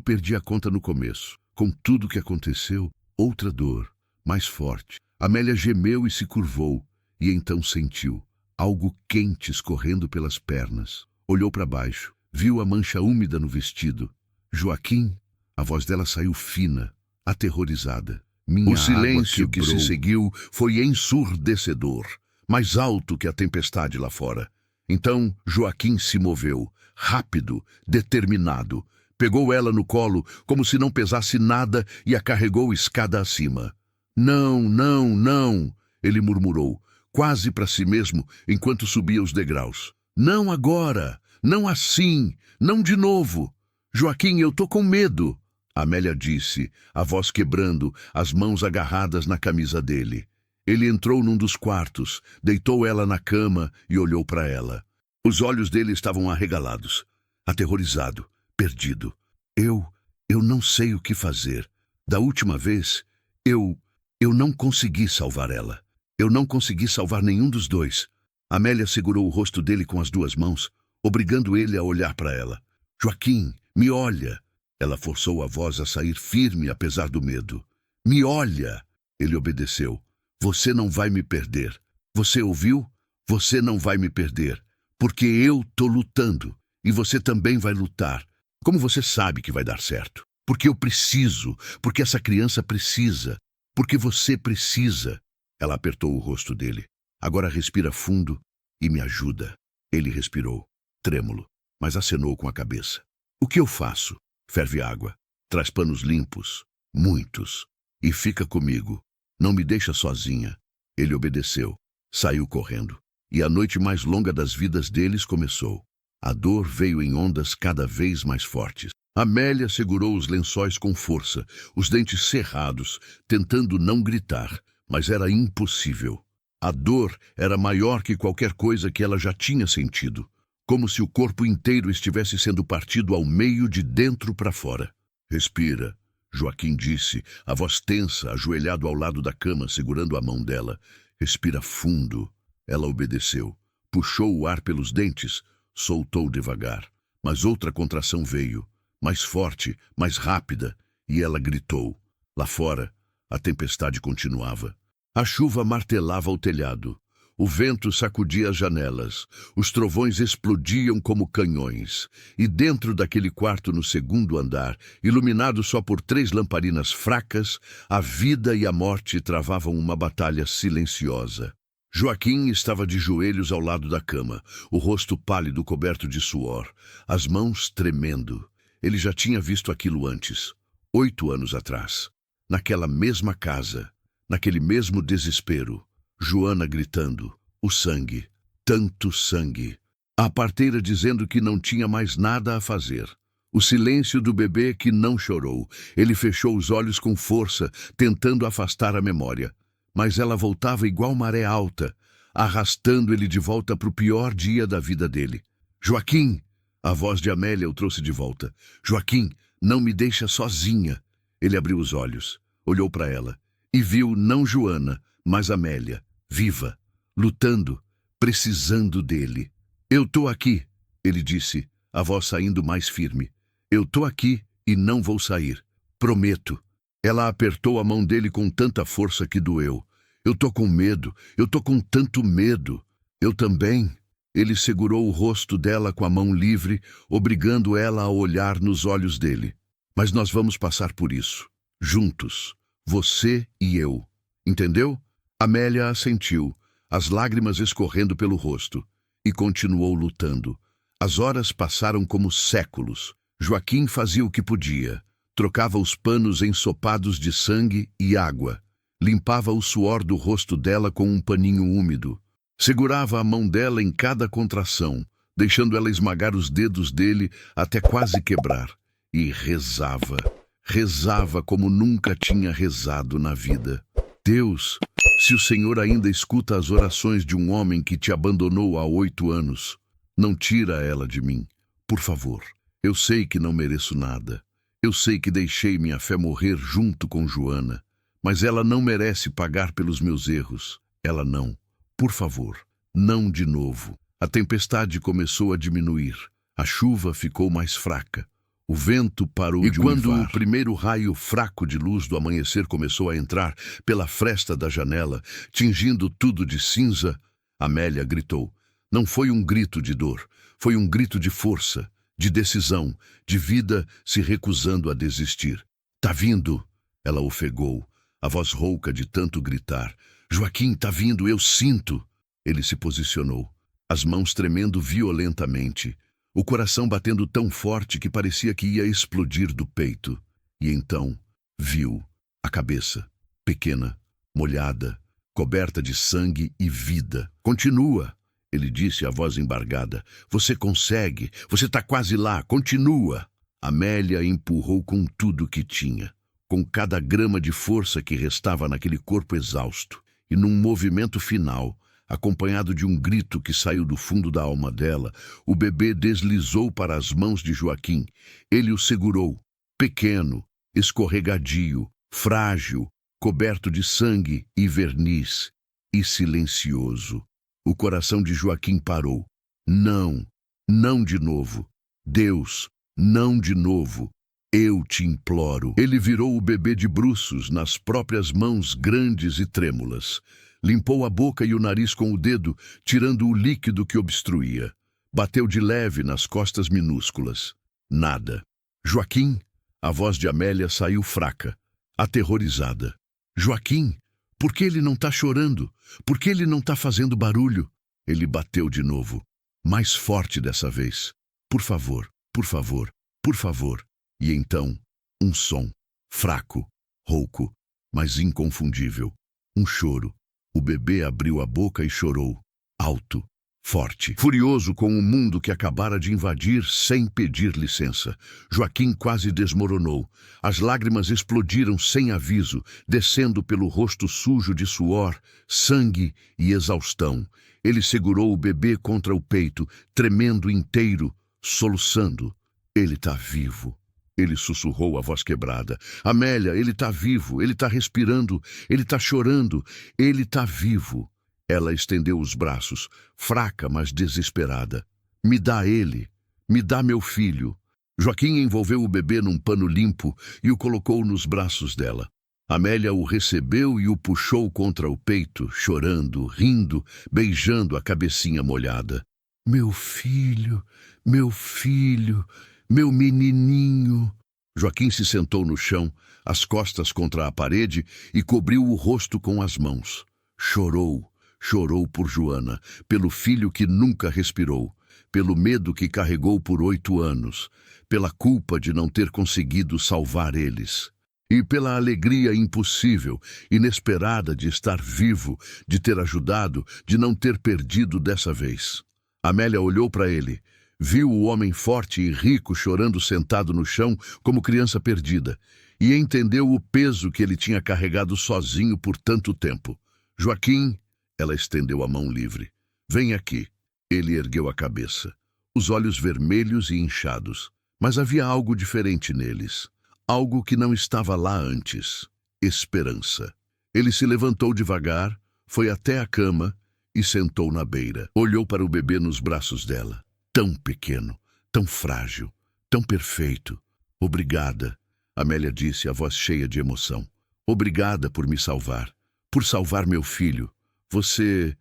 perdi a conta no começo. Com tudo que aconteceu, outra dor, mais forte. Amélia gemeu e se curvou, e então sentiu algo quente escorrendo pelas pernas. Olhou para baixo, viu a mancha úmida no vestido. Joaquim? A voz dela saiu fina, aterrorizada. O silêncio que se seguiu foi ensurdecedor, mais alto que a tempestade lá fora. Então Joaquim se moveu, rápido, determinado. Pegou ela no colo, como se não pesasse nada, e a carregou escada acima. Não, não, não, ele murmurou, quase para si mesmo, enquanto subia os degraus. Não agora, não assim, não de novo. Joaquim, eu tô com medo, Amélia disse, a voz quebrando, as mãos agarradas na camisa dele. Ele entrou num dos quartos, deitou ela na cama e olhou para ela. Os olhos dele estavam arregalados, aterrorizado, perdido. Eu não sei o que fazer. Da última vez, eu não consegui salvar ela. Eu não consegui salvar nenhum dos dois. Amélia segurou o rosto dele com as 2 mãos, obrigando ele a olhar para ela. Joaquim, me olha. Ela forçou a voz a sair firme, apesar do medo. Me olha. Ele obedeceu. Você não vai me perder. Você ouviu? Você não vai me perder. Porque eu tô lutando. E você também vai lutar. Como você sabe que vai dar certo? Porque eu preciso. Porque essa criança precisa. Porque você precisa. Ela apertou o rosto dele. Agora respira fundo e me ajuda. Ele respirou, trêmulo, mas acenou com a cabeça. O que eu faço? Ferve água. Traz panos limpos. Muitos. E fica comigo. Não me deixa sozinha. Ele obedeceu. Saiu correndo. E a noite mais longa das vidas deles começou. A dor veio em ondas cada vez mais fortes. Amélia segurou os lençóis com força, os dentes cerrados, tentando não gritar, mas era impossível. A dor era maior que qualquer coisa que ela já tinha sentido, como se o corpo inteiro estivesse sendo partido ao meio de dentro para fora. Respira, Joaquim disse, a voz tensa, ajoelhado ao lado da cama, segurando a mão dela. Respira fundo. Ela obedeceu. Puxou o ar pelos dentes, soltou devagar. Mas outra contração veio, mais forte, mais rápida, e ela gritou. Lá fora, a tempestade continuava. A chuva martelava o telhado. O vento sacudia as janelas. Os trovões explodiam como canhões. E dentro daquele quarto no 2º andar, iluminado só por 3 lamparinas fracas, a vida e a morte travavam uma batalha silenciosa. Joaquim estava de joelhos ao lado da cama, o rosto pálido coberto de suor, as mãos tremendo. Ele já tinha visto aquilo antes, 8 anos atrás. Naquela mesma casa, naquele mesmo desespero. Joana gritando, o sangue, tanto sangue. A parteira dizendo que não tinha mais nada a fazer. O silêncio do bebê que não chorou. Ele fechou os olhos com força, tentando afastar a memória. Mas ela voltava igual maré alta, arrastando ele de volta para o pior dia da vida dele. Joaquim! A voz de Amélia o trouxe de volta. Joaquim, não me deixa sozinha. Ele abriu os olhos, olhou para ela e viu não Joana, mas Amélia, viva, lutando, precisando dele. Eu tô aqui, ele disse, a voz saindo mais firme. Eu tô aqui e não vou sair. Prometo. Ela apertou a mão dele com tanta força que doeu. Eu tô com medo, eu tô com tanto medo. Eu também. Ele segurou o rosto dela com a mão livre, obrigando ela a olhar nos olhos dele. Mas nós vamos passar por isso. Juntos. Você e eu. Entendeu? Amélia assentiu, as lágrimas escorrendo pelo rosto, e continuou lutando. As horas passaram como séculos. Joaquim fazia o que podia. Trocava os panos ensopados de sangue e água. Limpava o suor do rosto dela com um paninho úmido. Segurava a mão dela em cada contração, deixando ela esmagar os dedos dele até quase quebrar. E rezava. Rezava como nunca tinha rezado na vida. Deus, se o Senhor ainda escuta as orações de um homem que te abandonou há 8 anos, não tira ela de mim. Por favor, eu sei que não mereço nada. Eu sei que deixei minha fé morrer junto com Joana, mas ela não merece pagar pelos meus erros. Ela não. Por favor, não de novo. A tempestade começou a diminuir. A chuva ficou mais fraca. O vento parou de uivar. E quando o primeiro raio fraco de luz do amanhecer começou a entrar pela fresta da janela, tingindo tudo de cinza, Amélia gritou. Não foi um grito de dor, foi um grito de força, de decisão, de vida se recusando a desistir. Tá vindo, ela ofegou, a voz rouca de tanto gritar. Joaquim, tá vindo, eu sinto. Ele se posicionou, as mãos tremendo violentamente, o coração batendo tão forte que parecia que ia explodir do peito. E então, viu a cabeça, pequena, molhada, coberta de sangue e vida. Continua, ele disse, a voz embargada. Você consegue, você tá quase lá, continua. Amélia empurrou com tudo que tinha, com cada grama de força que restava naquele corpo exausto. E num movimento final, acompanhado de um grito que saiu do fundo da alma dela, o bebê deslizou para as mãos de Joaquim. Ele o segurou, pequeno, escorregadio, frágil, coberto de sangue e verniz, e silencioso. O coração de Joaquim parou. Não, não de novo. Deus, não de novo. Eu te imploro. Ele virou o bebê de bruços nas próprias mãos grandes e trêmulas. Limpou a boca e o nariz com o dedo, tirando o líquido que obstruía. Bateu de leve nas costas minúsculas. Nada. Joaquim? A voz de Amélia saiu fraca, aterrorizada. Joaquim? Por que ele não tá chorando? Por que ele não tá fazendo barulho? Ele bateu de novo, mais forte dessa vez. Por favor, por favor, por favor. E então, um som, fraco, rouco, mas inconfundível. Um choro. O bebê abriu a boca e chorou, alto, forte, furioso com o mundo que acabara de invadir sem pedir licença. Joaquim quase desmoronou. As lágrimas explodiram sem aviso, descendo pelo rosto sujo de suor, sangue e exaustão. Ele segurou o bebê contra o peito, tremendo inteiro, soluçando. Ele tá vivo. Ele sussurrou a voz quebrada. Amélia, ele tá vivo, ele tá respirando, ele tá chorando, ele tá vivo. Ela estendeu os braços, fraca, mas desesperada. Me dá ele, me dá meu filho. Joaquim envolveu o bebê num pano limpo e o colocou nos braços dela. Amélia o recebeu e o puxou contra o peito, chorando, rindo, beijando a cabecinha molhada. Meu filho, meu filho... Meu menininho. Joaquim se sentou no chão, as costas contra a parede e cobriu o rosto com as mãos. Chorou, chorou por Joana, pelo filho que nunca respirou, pelo medo que carregou por 8 anos, pela culpa de não ter conseguido salvar eles. E pela alegria impossível, inesperada de estar vivo, de ter ajudado, de não ter perdido dessa vez. Amélia olhou para ele. Viu o homem forte e rico chorando sentado no chão como criança perdida e entendeu o peso que ele tinha carregado sozinho por tanto tempo. Joaquim, ela estendeu a mão livre. Vem aqui. Ele ergueu a cabeça, os olhos vermelhos e inchados. Mas havia algo diferente neles, algo que não estava lá antes. Esperança. Ele se levantou devagar, foi até a cama e sentou na beira. Olhou para o bebê nos braços dela. Tão pequeno, tão frágil, tão perfeito. Obrigada, Amélia disse, a voz cheia de emoção. Obrigada por me salvar, por salvar meu filho. Você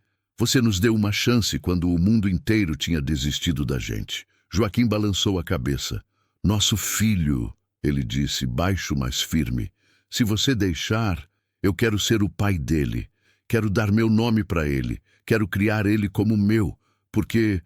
nos deu uma chance quando o mundo inteiro tinha desistido da gente. Joaquim balançou a cabeça. Nosso filho, ele disse, baixo, mas firme. Se você deixar, eu quero ser o pai dele. Quero dar meu nome para ele. Quero criar ele como meu, porque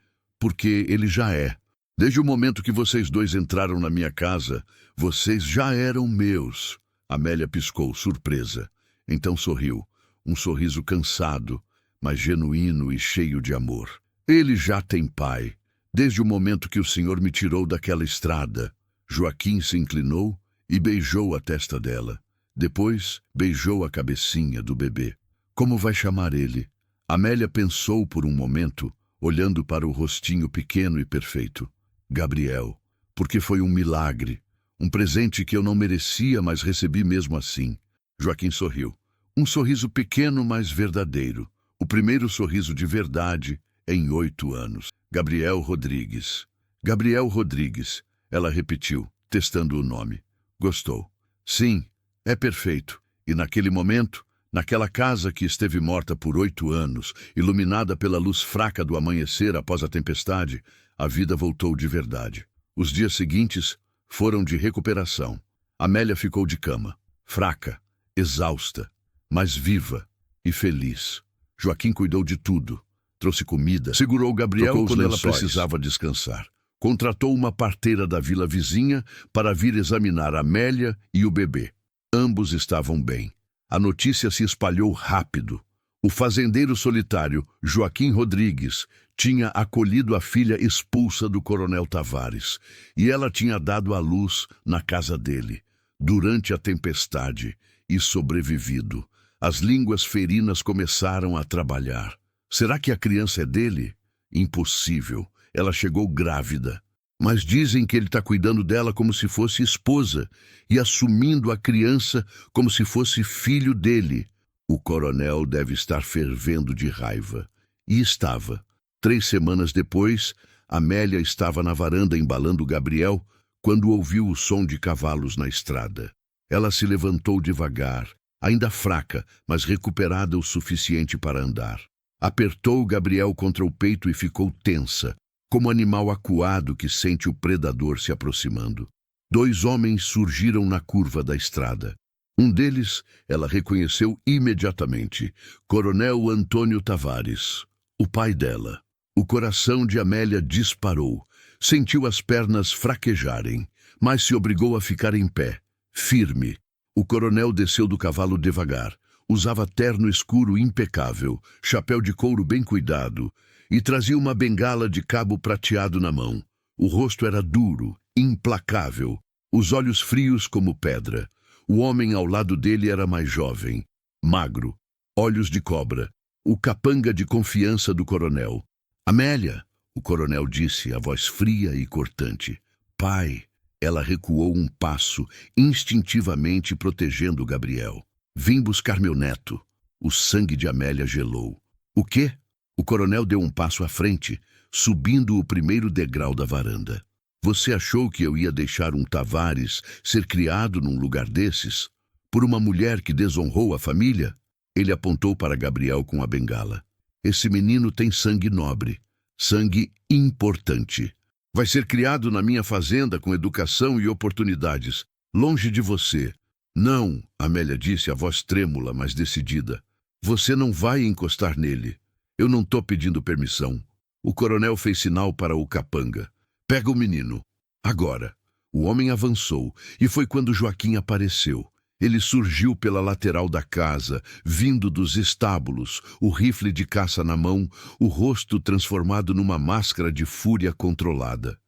ele já é. Desde o momento que vocês dois entraram na minha casa, vocês já eram meus. Amélia piscou, surpresa. Então sorriu, um sorriso cansado, mas genuíno e cheio de amor. Ele já tem pai, desde o momento que o senhor me tirou daquela estrada. Joaquim se inclinou e beijou a testa dela. Depois, beijou a cabecinha do bebê. Como vai chamar ele? Amélia pensou por um momento, olhando para o rostinho pequeno e perfeito. Gabriel, porque foi um milagre. Um presente que eu não merecia, mas recebi mesmo assim. Joaquim sorriu. Um sorriso pequeno, mas verdadeiro. O primeiro sorriso de verdade em 8 anos. Gabriel Rodrigues. Gabriel Rodrigues. Ela repetiu, testando o nome. Gostou. Sim, é perfeito. E naquele momento, naquela casa que esteve morta por 8 anos, iluminada pela luz fraca do amanhecer após a tempestade, a vida voltou de verdade. Os dias seguintes foram de recuperação. Amélia ficou de cama, fraca, exausta, mas viva e feliz. Joaquim cuidou de tudo. Trouxe comida, segurou Gabriel quando ela precisava descansar. Contratou uma parteira da vila vizinha para vir examinar Amélia e o bebê. Ambos estavam bem. A notícia se espalhou rápido. O fazendeiro solitário, Joaquim Rodrigues, tinha acolhido a filha expulsa do coronel Tavares, e ela tinha dado à luz na casa dele, durante a tempestade, e sobrevivido. As línguas ferinas começaram a trabalhar. Será que a criança é dele? Impossível. Ela chegou grávida. Mas dizem que ele está cuidando dela como se fosse esposa e assumindo a criança como se fosse filho dele. O coronel deve estar fervendo de raiva. E estava. 3 semanas depois, Amélia estava na varanda embalando Gabriel quando ouviu o som de cavalos na estrada. Ela se levantou devagar, ainda fraca, mas recuperada o suficiente para andar. Apertou Gabriel contra o peito e ficou tensa, como animal acuado que sente o predador se aproximando. 2 homens surgiram na curva da estrada. Um deles ela reconheceu imediatamente, Coronel Antônio Tavares, o pai dela. O coração de Amélia disparou, sentiu as pernas fraquejarem, mas se obrigou a ficar em pé, firme. O coronel desceu do cavalo devagar, usava terno escuro impecável, chapéu de couro bem cuidado, e trazia uma bengala de cabo prateado na mão. O rosto era duro, implacável, os olhos frios como pedra. O homem ao lado dele era mais jovem, magro, olhos de cobra, o capanga de confiança do coronel. Amélia, o coronel disse, a voz fria e cortante. Pai, ela recuou um passo, instintivamente protegendo Gabriel. Vim buscar meu neto. O sangue de Amélia gelou. O quê? O coronel deu um passo à frente, subindo o primeiro degrau da varanda. Você achou que eu ia deixar um Tavares ser criado num lugar desses? Por uma mulher que desonrou a família? Ele apontou para Gabriel com a bengala. Esse menino tem sangue nobre, sangue importante. Vai ser criado na minha fazenda com educação e oportunidades, longe de você. Não, Amélia disse, a voz trêmula, mas decidida. Você não vai encostar nele. Eu não tô pedindo permissão. O coronel fez sinal para o capanga. Pega o menino. Agora. O homem avançou, e foi quando Joaquim apareceu. Ele surgiu pela lateral da casa, vindo dos estábulos, o rifle de caça na mão, o rosto transformado numa máscara de fúria controlada.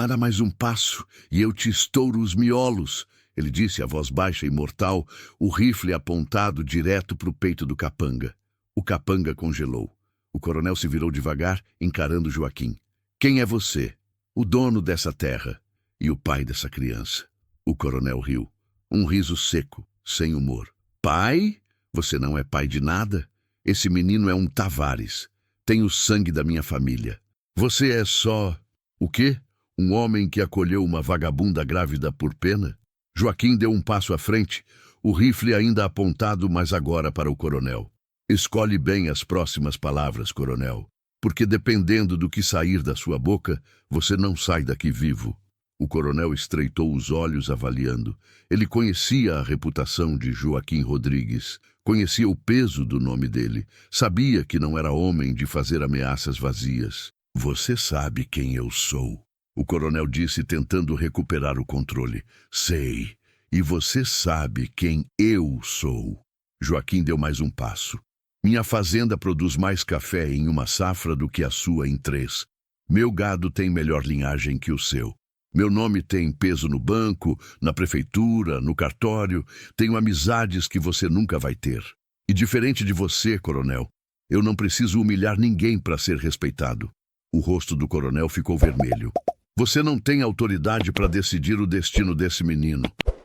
Dá mais um passo, e eu te estouro os miolos, ele disse a voz baixa e mortal, o rifle apontado direto para o peito do capanga. O capanga congelou. O coronel se virou devagar, encarando Joaquim. Quem é você? O dono dessa terra e o pai dessa criança. O coronel riu. Um riso seco, sem humor. Pai? Você não é pai de nada? Esse menino é um Tavares. Tem o sangue da minha família. Você é só... O quê? Um homem que acolheu uma vagabunda grávida por pena? Joaquim deu um passo à frente, o rifle ainda apontado, mas agora para o coronel. Escolhe bem as próximas palavras, coronel, porque dependendo do que sair da sua boca, você não sai daqui vivo. O coronel estreitou os olhos avaliando. Ele conhecia a reputação de Joaquim Rodrigues, conhecia o peso do nome dele, sabia que não era homem de fazer ameaças vazias. Você sabe quem eu sou, o coronel disse, tentando recuperar o controle. Sei, e você sabe quem eu sou. Joaquim deu mais um passo. Minha fazenda produz mais café em uma safra do que a sua em 3. Meu gado tem melhor linhagem que o seu. Meu nome tem peso no banco, na prefeitura, no cartório. Tenho amizades que você nunca vai ter. E diferente de você, coronel, eu não preciso humilhar ninguém para ser respeitado. O rosto do coronel ficou vermelho. Você não tem autoridade para decidir o destino desse menino.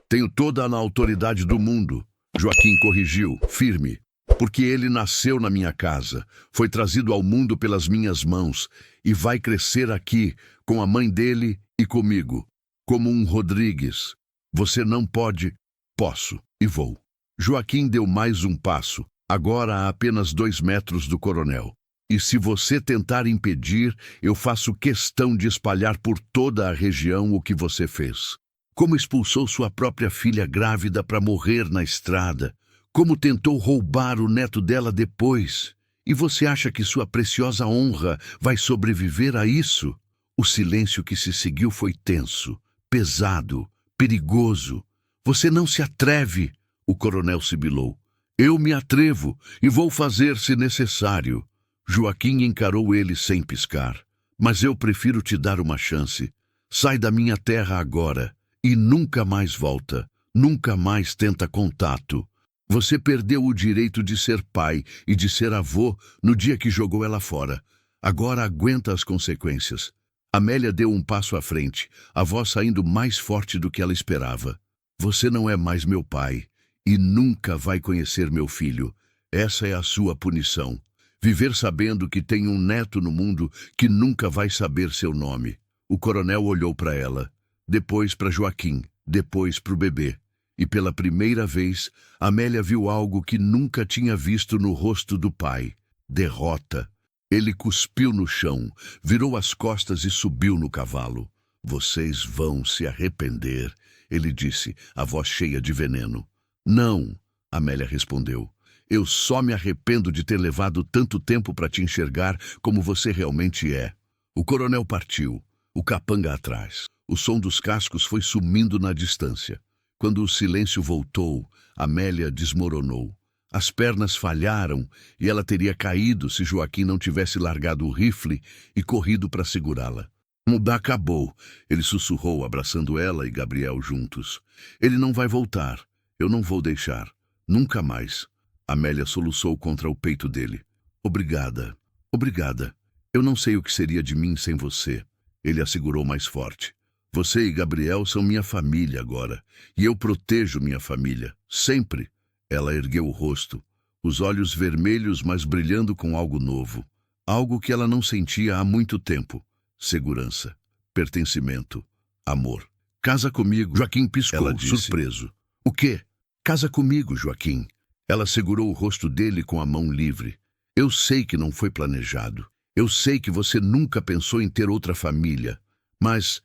Tenho toda a autoridade do mundo. Joaquim corrigiu, firme. Porque ele nasceu na minha casa, foi trazido ao mundo pelas minhas mãos e vai crescer aqui com a mãe dele e comigo, como um Rodrigues. Você não pode. Posso e vou. Joaquim deu mais um passo, agora a apenas 2 metros do coronel. E se você tentar impedir, eu faço questão de espalhar por toda a região o que você fez. Como expulsou sua própria filha grávida para morrer na estrada. Como tentou roubar o neto dela depois. E você acha que sua preciosa honra vai sobreviver a isso? O silêncio que se seguiu foi tenso, pesado, perigoso. Você não se atreve, o coronel sibilou. Eu me atrevo e vou fazer se necessário. Joaquim encarou ele sem piscar. Mas eu prefiro te dar uma chance. Sai da minha terra agora e nunca mais volta. Nunca mais tenta contato. Você perdeu o direito de ser pai e de ser avô no dia que jogou ela fora. Agora aguenta as consequências. Amélia deu um passo à frente, a voz saindo mais forte do que ela esperava. Você não é mais meu pai e nunca vai conhecer meu filho. Essa é a sua punição. Viver sabendo que tem um neto no mundo que nunca vai saber seu nome. O coronel olhou para ela, depois para Joaquim, depois para o bebê. E pela primeira vez, Amélia viu algo que nunca tinha visto no rosto do pai. Derrota. Ele cuspiu no chão, virou as costas e subiu no cavalo. Vocês vão se arrepender, ele disse, a voz cheia de veneno. Não, Amélia respondeu. Eu só me arrependo de ter levado tanto tempo para te enxergar como você realmente é. O coronel partiu, o capanga atrás. O som dos cascos foi sumindo na distância. Quando o silêncio voltou, Amélia desmoronou. As pernas falharam e ela teria caído se Joaquim não tivesse largado o rifle e corrido para segurá-la. Mudar acabou, ele sussurrou, abraçando ela e Gabriel juntos. Ele não vai voltar. Eu não vou deixar. Nunca mais. Amélia soluçou contra o peito dele. Obrigada. Obrigada. Eu não sei o que seria de mim sem você. Ele a segurou mais forte. Você e Gabriel são minha família agora, e eu protejo minha família, sempre. Ela ergueu o rosto, os olhos vermelhos, mas brilhando com algo novo. Algo que ela não sentia há muito tempo. Segurança, pertencimento, amor. Casa comigo, Joaquim piscou, ela disse. Surpreso. O quê? Casa comigo, Joaquim. Ela segurou o rosto dele com a mão livre. Eu sei que não foi planejado. Eu sei que você nunca pensou em ter outra família. Mas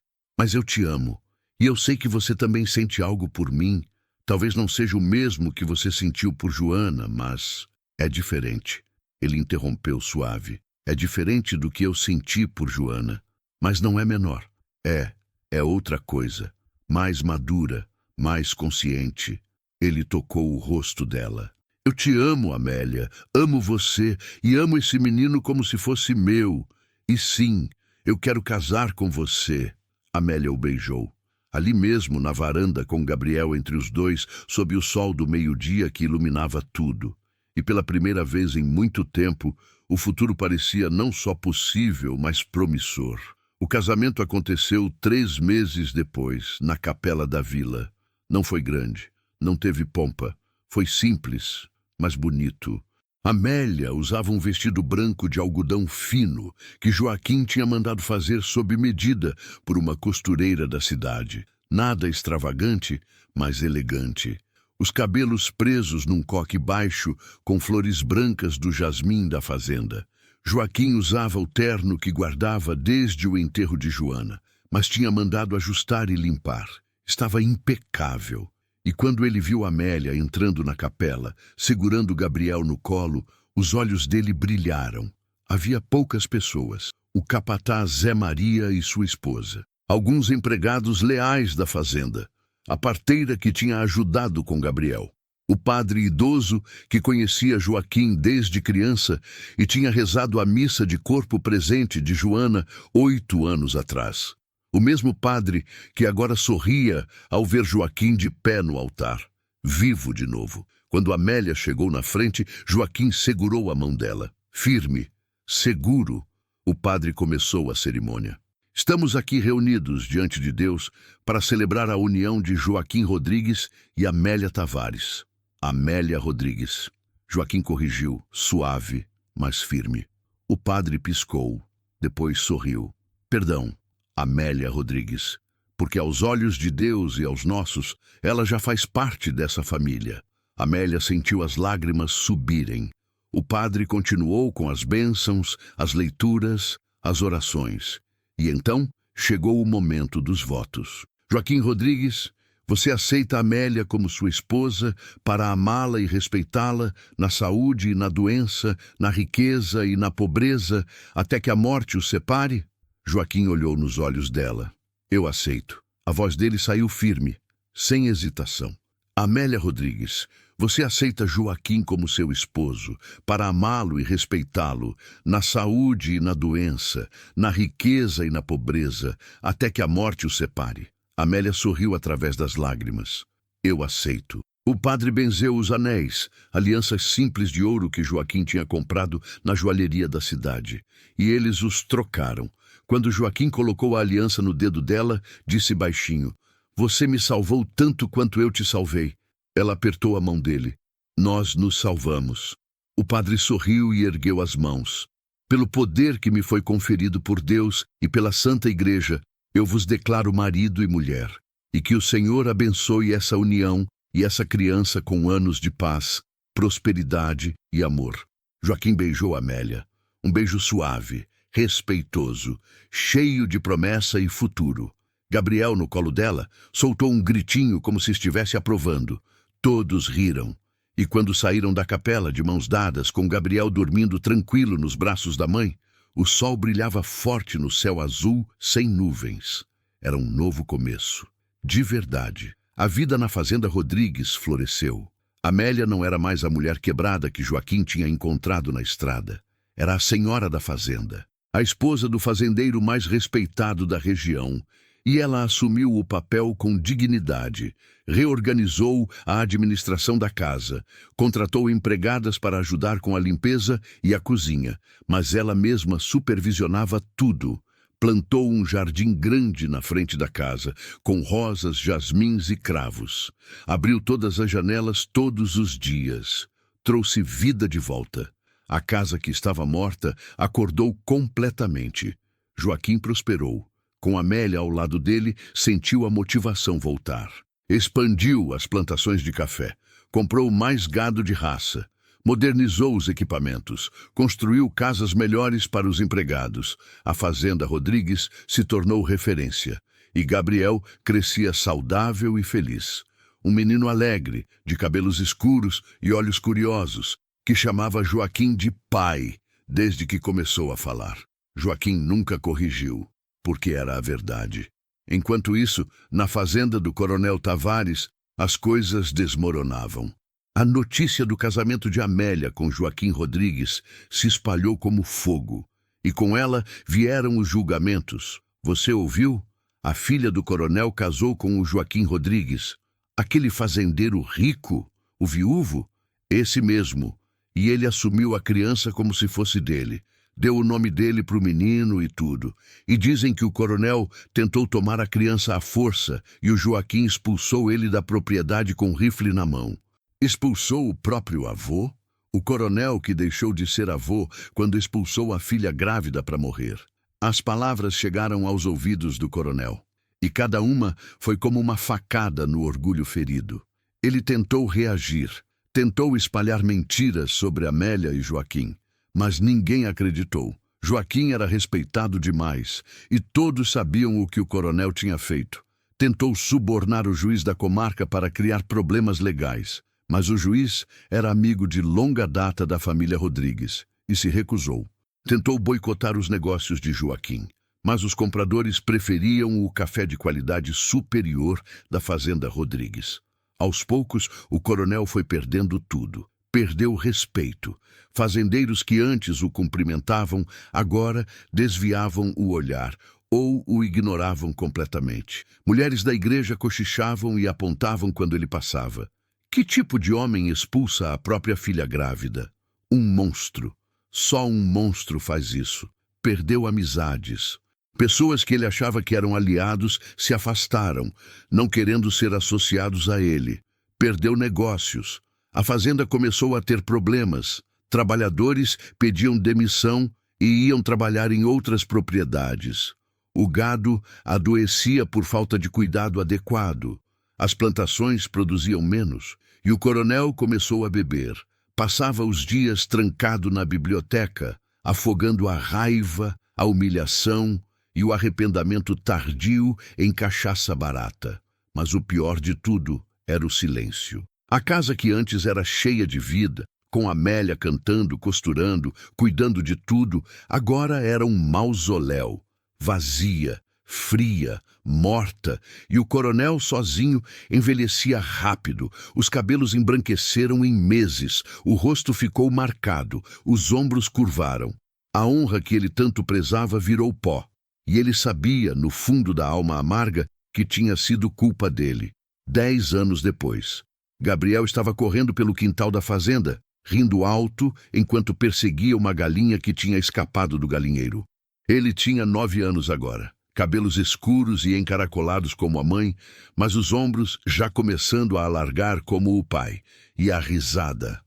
eu te amo. E eu sei que você também sente algo por mim. Talvez não seja o mesmo que você sentiu por Joana, mas é diferente. Ele interrompeu suave. É diferente do que eu senti por Joana. Mas não é menor. É outra coisa. Mais madura, mais consciente. Ele tocou o rosto dela. Eu te amo, Amélia. Amo você e amo esse menino como se fosse meu. E sim, eu quero casar com você. Amélia o beijou. Ali mesmo, na varanda, com Gabriel entre os dois, sob o sol do meio-dia que iluminava tudo. E pela primeira vez em muito tempo, o futuro parecia não só possível, mas promissor. O casamento aconteceu 3 meses depois, na capela da vila. Não foi grande, não teve pompa. Foi simples, mas bonito. Amélia usava um vestido branco de algodão fino que Joaquim tinha mandado fazer sob medida por uma costureira da cidade. Nada extravagante, mas elegante. Os cabelos presos num coque baixo com flores brancas do jasmim da fazenda. Joaquim usava o terno que guardava desde o enterro de Joana, mas tinha mandado ajustar e limpar. Estava impecável. E quando ele viu Amélia entrando na capela, segurando Gabriel no colo, os olhos dele brilharam. Havia poucas pessoas. O capataz Zé Maria e sua esposa. Alguns empregados leais da fazenda. A parteira que tinha ajudado com Gabriel. O padre idoso que conhecia Joaquim desde criança e tinha rezado a missa de corpo presente de Joana 8 anos atrás. O mesmo padre que agora sorria ao ver Joaquim de pé no altar, vivo de novo. Quando Amélia chegou na frente, Joaquim segurou a mão dela. Firme, seguro, o padre começou a cerimônia. Estamos aqui reunidos diante de Deus para celebrar a união de Joaquim Rodrigues e Amélia Tavares. Amélia Rodrigues. Joaquim corrigiu, suave, mas firme. O padre piscou, depois sorriu. Perdão, Amélia Rodrigues, porque aos olhos de Deus e aos nossos, ela já faz parte dessa família. Amélia sentiu as lágrimas subirem. O padre continuou com as bênçãos, as leituras, as orações. E então chegou o momento dos votos. Joaquim Rodrigues, você aceita Amélia como sua esposa para amá-la e respeitá-la na saúde e na doença, na riqueza e na pobreza, até que a morte os separe? Joaquim olhou nos olhos dela. Eu aceito. A voz dele saiu firme, sem hesitação. Amélia Rodrigues, você aceita Joaquim como seu esposo, para amá-lo e respeitá-lo, na saúde e na doença, na riqueza e na pobreza, até que a morte os separe? Amélia sorriu através das lágrimas. Eu aceito. O padre benzeu os anéis, alianças simples de ouro que Joaquim tinha comprado na joalheria da cidade, e eles os trocaram. Quando Joaquim colocou a aliança no dedo dela, disse baixinho, você me salvou tanto quanto eu te salvei. Ela apertou a mão dele. Nós nos salvamos. O padre sorriu e ergueu as mãos. Pelo poder que me foi conferido por Deus e pela Santa Igreja, eu vos declaro marido e mulher. E que o Senhor abençoe essa união e essa criança com anos de paz, prosperidade e amor. Joaquim beijou Amélia. Um beijo suave, respeitoso, cheio de promessa e futuro. Gabriel, no colo dela, soltou um gritinho como se estivesse aprovando. Todos riram. E quando saíram da capela de mãos dadas, com Gabriel dormindo tranquilo nos braços da mãe, o sol brilhava forte no céu azul, sem nuvens. Era um novo começo. De verdade. A vida na fazenda Rodrigues floresceu. Amélia não era mais a mulher quebrada que Joaquim tinha encontrado na estrada. Era a senhora da fazenda, a esposa do fazendeiro mais respeitado da região, e ela assumiu o papel com dignidade, reorganizou a administração da casa, contratou empregadas para ajudar com a limpeza e a cozinha, mas ela mesma supervisionava tudo. Plantou um jardim grande na frente da casa, com rosas, jasmins e cravos. Abriu todas as janelas todos os dias. Trouxe vida de volta. A casa que estava morta acordou completamente. Joaquim prosperou. Com Amélia ao lado dele, sentiu a motivação voltar. Expandiu as plantações de café, comprou mais gado de raça, modernizou os equipamentos, construiu casas melhores para os empregados. A fazenda Rodrigues se tornou referência, e Gabriel crescia saudável e feliz. Um menino alegre, de cabelos escuros e olhos curiosos, que chamava Joaquim de pai, desde que começou a falar. Joaquim nunca corrigiu, porque era a verdade. Enquanto isso, na fazenda do Coronel Tavares, as coisas desmoronavam. A notícia do casamento de Amélia com Joaquim Rodrigues se espalhou como fogo, e com ela vieram os julgamentos. Você ouviu? A filha do coronel casou com o Joaquim Rodrigues. Aquele fazendeiro rico, o viúvo? Esse mesmo. E ele assumiu a criança como se fosse dele. Deu o nome dele para o menino e tudo. E dizem que o coronel tentou tomar a criança à força e o Joaquim expulsou ele da propriedade com um rifle na mão. Expulsou o próprio avô? O coronel que deixou de ser avô quando expulsou a filha grávida para morrer. As palavras chegaram aos ouvidos do coronel. E cada uma foi como uma facada no orgulho ferido. Ele tentou reagir. Tentou espalhar mentiras sobre Amélia e Joaquim. Mas ninguém acreditou. Joaquim era respeitado demais, e todos sabiam o que o coronel tinha feito. Tentou subornar o juiz da comarca para criar problemas legais, mas o juiz era amigo de longa data da família Rodrigues, e se recusou. Tentou boicotar os negócios de Joaquim, mas os compradores preferiam o café de qualidade superior da fazenda Rodrigues. Aos poucos, o coronel foi perdendo tudo. Perdeu respeito. Fazendeiros que antes o cumprimentavam, agora desviavam o olhar ou o ignoravam completamente. Mulheres da igreja cochichavam e apontavam quando ele passava. Que tipo de homem expulsa a própria filha grávida? Um monstro. Só um monstro faz isso. Perdeu amizades. Pessoas que ele achava que eram aliados se afastaram, não querendo ser associados a ele. Perdeu negócios. A fazenda começou a ter problemas. Trabalhadores pediam demissão e iam trabalhar em outras propriedades. O gado adoecia por falta de cuidado adequado. As plantações produziam menos e o coronel começou a beber. Passava os dias trancado na biblioteca, afogando a raiva, a humilhação e o arrependimento tardio em cachaça barata. Mas o pior de tudo era o silêncio. A casa que antes era cheia de vida, com Amélia cantando, costurando, cuidando de tudo, agora era um mausoléu, vazia, fria, morta, e o coronel sozinho envelhecia rápido, os cabelos embranqueceram em meses, o rosto ficou marcado, os ombros curvaram. A honra que ele tanto prezava virou pó, e ele sabia, no fundo da alma amarga, que tinha sido culpa dele. 10 anos depois, Gabriel estava correndo pelo quintal da fazenda, rindo alto enquanto perseguia uma galinha que tinha escapado do galinheiro. Ele tinha 9 anos agora, cabelos escuros e encaracolados como a mãe, mas os ombros já começando a alargar como o pai. E a risada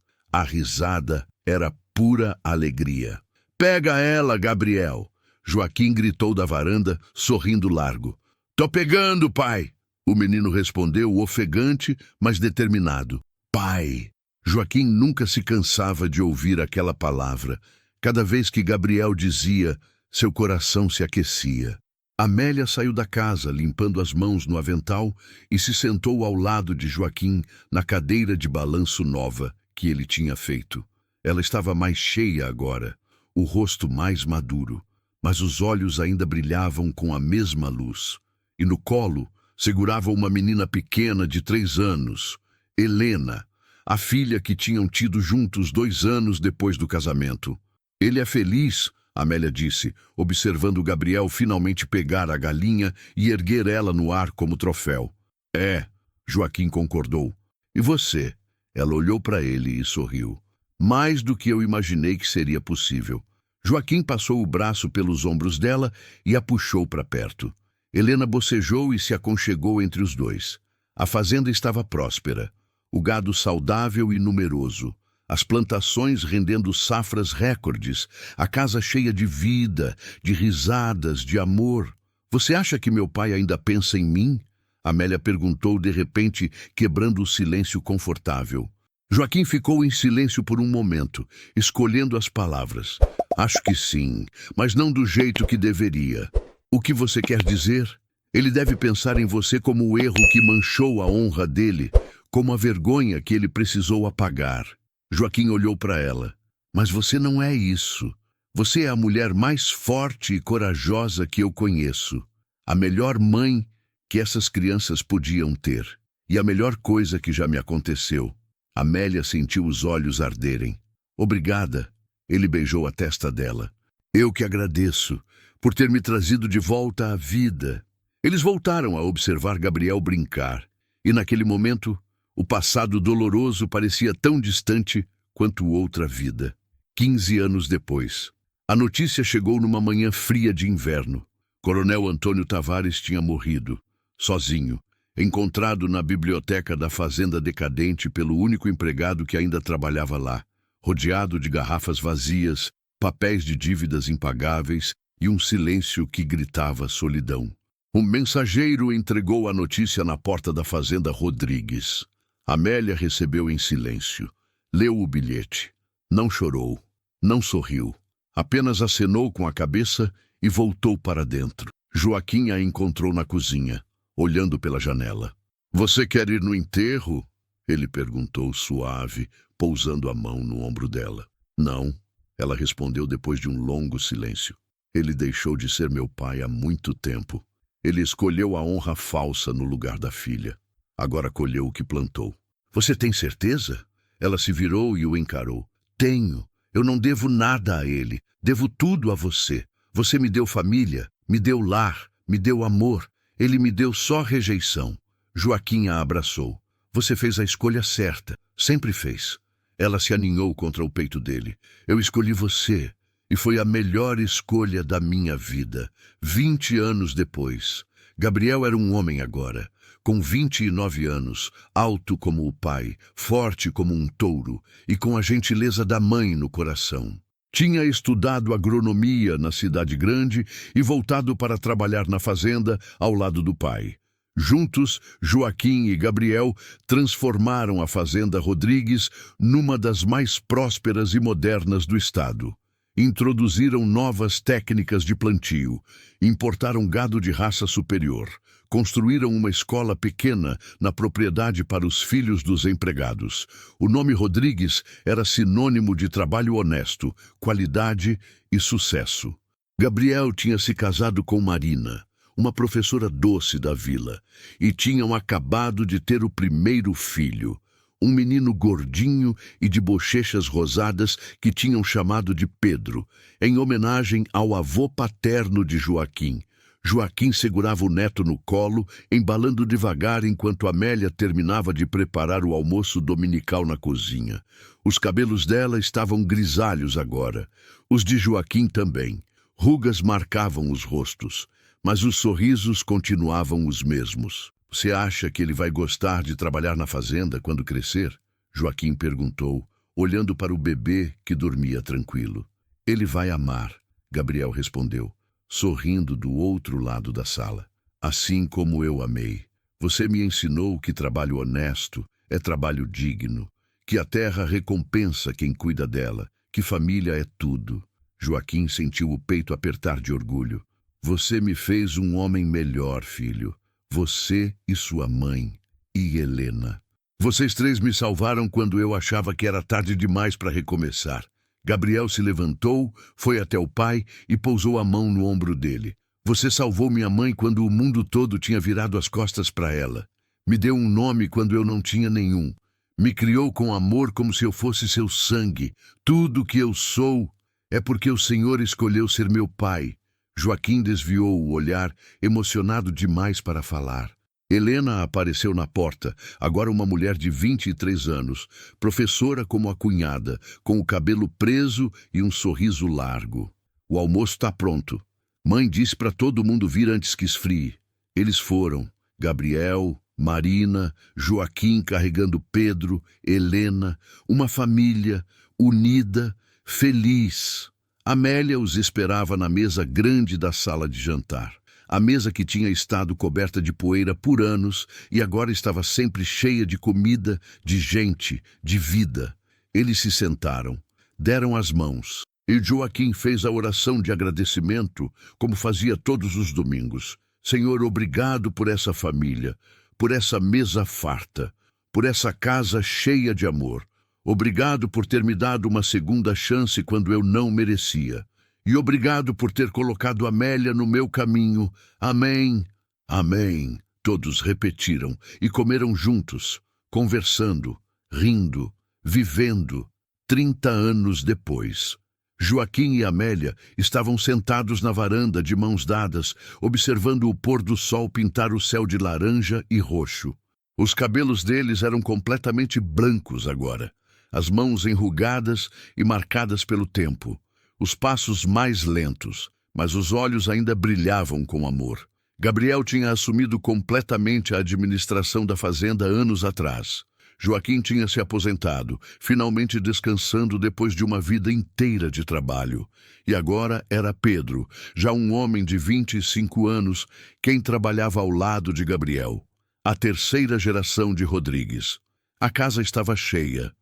era pura alegria. "Pega ela, Gabriel!" Joaquim gritou da varanda, sorrindo largo. "Tô pegando, pai!" O menino respondeu, ofegante, mas determinado. "Pai!" Joaquim nunca se cansava de ouvir aquela palavra. Cada vez que Gabriel dizia, seu coração se aquecia. Amélia saiu da casa, limpando as mãos no avental, e se sentou ao lado de Joaquim, na cadeira de balanço nova que ele tinha feito. Ela estava mais cheia agora, o rosto mais maduro, mas os olhos ainda brilhavam com a mesma luz. E no colo segurava uma menina pequena de 3 anos, Helena, a filha que tinham tido juntos 2 anos depois do casamento. "Ele é feliz", Amélia disse, observando Gabriel finalmente pegar a galinha e erguer ela no ar como troféu. "É", Joaquim concordou. "E você?" Ela olhou para ele e sorriu. "Mais do que eu imaginei que seria possível." Joaquim passou o braço pelos ombros dela e a puxou para perto. Helena bocejou e se aconchegou entre os dois. A fazenda estava próspera, o gado saudável e numeroso, as plantações rendendo safras recordes, a casa cheia de vida, de risadas, de amor. "Você acha que meu pai ainda pensa em mim?" Amélia perguntou de repente, quebrando o silêncio confortável. Joaquim ficou em silêncio por um momento, escolhendo as palavras. "Acho que sim, mas não do jeito que deveria." "O que você quer dizer?" "Ele deve pensar em você como o erro que manchou a honra dele, como a vergonha que ele precisou apagar." Joaquim olhou para ela. "Mas você não é isso. Você é a mulher mais forte e corajosa que eu conheço. A melhor mãe que essas crianças podiam ter. E a melhor coisa que já me aconteceu." Amélia sentiu os olhos arderem. "Obrigada." Ele beijou a testa dela. "Eu que agradeço por ter me trazido de volta à vida." Eles voltaram a observar Gabriel brincar. E naquele momento, o passado doloroso parecia tão distante quanto outra vida. 15 anos depois, a notícia chegou numa manhã fria de inverno. Coronel Antônio Tavares tinha morrido, sozinho, encontrado na biblioteca da fazenda decadente pelo único empregado que ainda trabalhava lá, rodeado de garrafas vazias, papéis de dívidas impagáveis e um silêncio que gritava solidão. Um mensageiro entregou a notícia na porta da fazenda Rodrigues. Amélia recebeu em silêncio. Leu o bilhete. Não chorou, não sorriu. Apenas acenou com a cabeça e voltou para dentro. Joaquim a encontrou na cozinha, olhando pela janela. "Você quer ir no enterro?" Ele perguntou suave, pousando a mão no ombro dela. "Não", ela respondeu depois de um longo silêncio. "Ele deixou de ser meu pai há muito tempo. Ele escolheu a honra falsa no lugar da filha. Agora colheu o que plantou." "Você tem certeza?" Ela se virou e o encarou. "Tenho. Eu não devo nada a ele. Devo tudo a você. Você me deu família, me deu lar, me deu amor. Ele me deu só rejeição." Joaquim a abraçou. "Você fez a escolha certa. Sempre fez." Ela se aninhou contra o peito dele. "Eu escolhi você. E foi a melhor escolha da minha vida. 20 anos depois. Gabriel era um homem agora, com 29 anos, alto como o pai, forte como um touro e com a gentileza da mãe no coração. Tinha estudado agronomia na cidade grande e voltado para trabalhar na fazenda ao lado do pai. Juntos, Joaquim e Gabriel transformaram a Fazenda Rodrigues numa das mais prósperas e modernas do estado. Introduziram novas técnicas de plantio, importaram gado de raça superior, construíram uma escola pequena na propriedade para os filhos dos empregados. O nome Rodrigues era sinônimo de trabalho honesto, qualidade e sucesso. Gabriel tinha se casado com Marina, uma professora doce da vila, e tinham acabado de ter o primeiro filho, um menino gordinho e de bochechas rosadas que tinham chamado de Pedro, em homenagem ao avô paterno de Joaquim. Joaquim segurava o neto no colo, embalando devagar enquanto Amélia terminava de preparar o almoço dominical na cozinha. Os cabelos dela estavam grisalhos agora, os de Joaquim também. Rugas marcavam os rostos, mas os sorrisos continuavam os mesmos. Você acha que ele vai gostar de trabalhar na fazenda quando crescer? Joaquim perguntou, olhando para o bebê que dormia tranquilo. Ele vai amar, Gabriel respondeu, sorrindo do outro lado da sala. Assim como eu amei. Você me ensinou que trabalho honesto é trabalho digno, que a terra recompensa quem cuida dela, que família é tudo. Joaquim sentiu o peito apertar de orgulho. Você me fez um homem melhor, filho. Você e sua mãe, e Helena. Vocês três me salvaram quando eu achava que era tarde demais para recomeçar. Gabriel se levantou, foi até o pai e pousou a mão no ombro dele. Você salvou minha mãe quando o mundo todo tinha virado as costas para ela. Me deu um nome quando eu não tinha nenhum. Me criou com amor como se eu fosse seu sangue. Tudo que eu sou é porque o Senhor escolheu ser meu pai. Joaquim desviou o olhar, emocionado demais para falar. Helena apareceu na porta, agora uma mulher de 23 anos, professora como a cunhada, com o cabelo preso e um sorriso largo. O almoço está pronto. Mãe disse para todo mundo vir antes que esfrie. Eles foram. Gabriel, Marina, Joaquim carregando Pedro, Helena, uma família unida, feliz. Amélia os esperava na mesa grande da sala de jantar. A mesa que tinha estado coberta de poeira por anos e agora estava sempre cheia de comida, de gente, de vida. Eles se sentaram, deram as mãos, e Joaquim fez a oração de agradecimento, como fazia todos os domingos. Senhor, obrigado por essa família, por essa mesa farta, por essa casa cheia de amor. Obrigado por ter me dado uma segunda chance quando eu não merecia. E obrigado por ter colocado Amélia no meu caminho. Amém. Amém. Todos repetiram e comeram juntos, conversando, rindo, vivendo. 30 anos depois. Joaquim e Amélia estavam sentados na varanda de mãos dadas, observando o pôr do sol pintar o céu de laranja e roxo. Os cabelos deles eram completamente brancos agora. As mãos enrugadas e marcadas pelo tempo, os passos mais lentos, mas os olhos ainda brilhavam com amor. Gabriel tinha assumido completamente a administração da fazenda anos atrás. Joaquim tinha se aposentado, finalmente descansando depois de uma vida inteira de trabalho. E agora era Pedro, já um homem de 25 anos, quem trabalhava ao lado de Gabriel, a terceira geração de Rodrigues. A casa estava cheia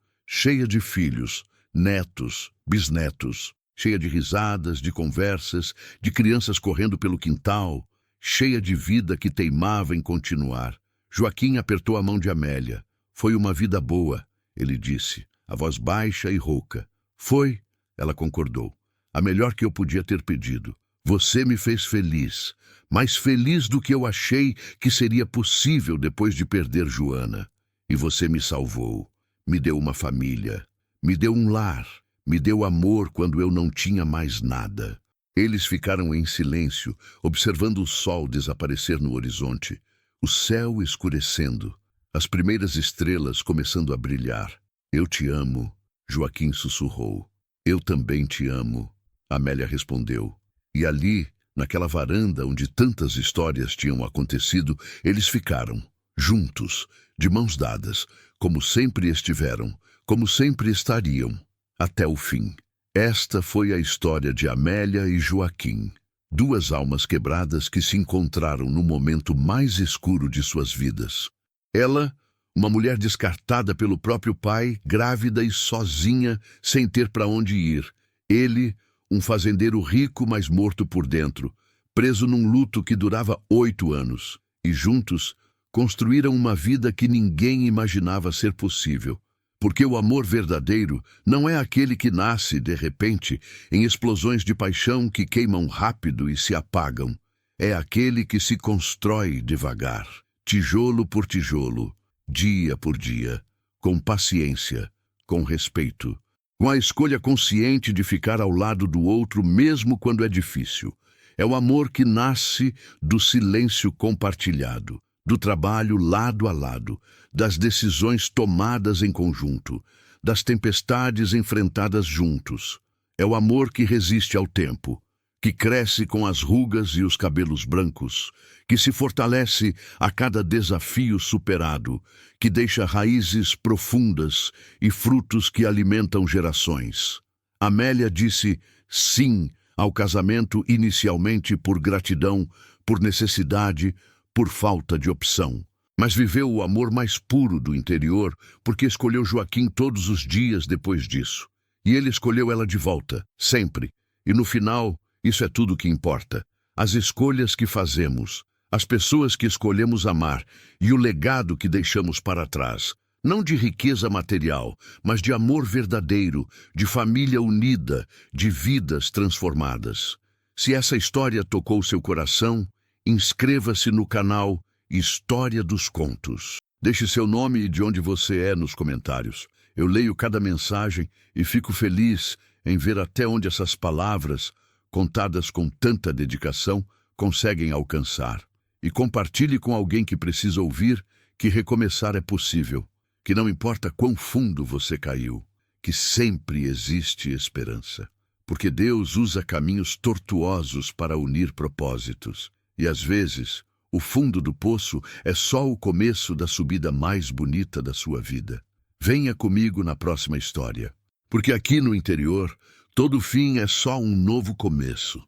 de filhos, netos, bisnetos, cheia de risadas, de conversas, de crianças correndo pelo quintal, cheia de vida que teimava em continuar. Joaquim apertou a mão de Amélia. Foi uma vida boa, ele disse, a voz baixa e rouca. Foi, ela concordou, a melhor que eu podia ter pedido. Você me fez feliz, mais feliz do que eu achei que seria possível depois de perder Joana. E você me salvou. Me deu uma família, me deu um lar, me deu amor quando eu não tinha mais nada. Eles ficaram em silêncio, observando o sol desaparecer no horizonte, o céu escurecendo, as primeiras estrelas começando a brilhar. Eu te amo, Joaquim sussurrou. Eu também te amo. Amélia respondeu. E ali, naquela varanda onde tantas histórias tinham acontecido, eles ficaram, juntos, de mãos dadas, como sempre estiveram, como sempre estariam, até o fim. Esta foi a história de Amélia e Joaquim, duas almas quebradas que se encontraram no momento mais escuro de suas vidas. Ela, uma mulher descartada pelo próprio pai, grávida e sozinha, sem ter para onde ir. Ele, um fazendeiro rico, mas morto por dentro, preso num luto que durava 8 anos. E juntos, construíram uma vida que ninguém imaginava ser possível. Porque o amor verdadeiro não é aquele que nasce, de repente, em explosões de paixão que queimam rápido e se apagam. É aquele que se constrói devagar, tijolo por tijolo, dia por dia, com paciência, com respeito, com a escolha consciente de ficar ao lado do outro mesmo quando é difícil. É o amor que nasce do silêncio compartilhado, do trabalho lado a lado, das decisões tomadas em conjunto, das tempestades enfrentadas juntos. É o amor que resiste ao tempo, que cresce com as rugas e os cabelos brancos, que se fortalece a cada desafio superado, que deixa raízes profundas e frutos que alimentam gerações. Amélia disse sim ao casamento inicialmente por gratidão, por necessidade, por falta de opção. Mas viveu o amor mais puro do interior porque escolheu Joaquim todos os dias depois disso. E ele escolheu ela de volta, sempre. E no final, isso é tudo que importa. As escolhas que fazemos, as pessoas que escolhemos amar e o legado que deixamos para trás. Não de riqueza material, mas de amor verdadeiro, de família unida, de vidas transformadas. Se essa história tocou seu coração, inscreva-se no canal História dos Contos. Deixe seu nome e de onde você é nos comentários. Eu leio cada mensagem e fico feliz em ver até onde essas palavras, contadas com tanta dedicação, conseguem alcançar. E compartilhe com alguém que precisa ouvir que recomeçar é possível, que não importa quão fundo você caiu, que sempre existe esperança. Porque Deus usa caminhos tortuosos para unir propósitos. E às vezes, o fundo do poço é só o começo da subida mais bonita da sua vida. Venha comigo na próxima história. Porque aqui no interior, todo fim é só um novo começo.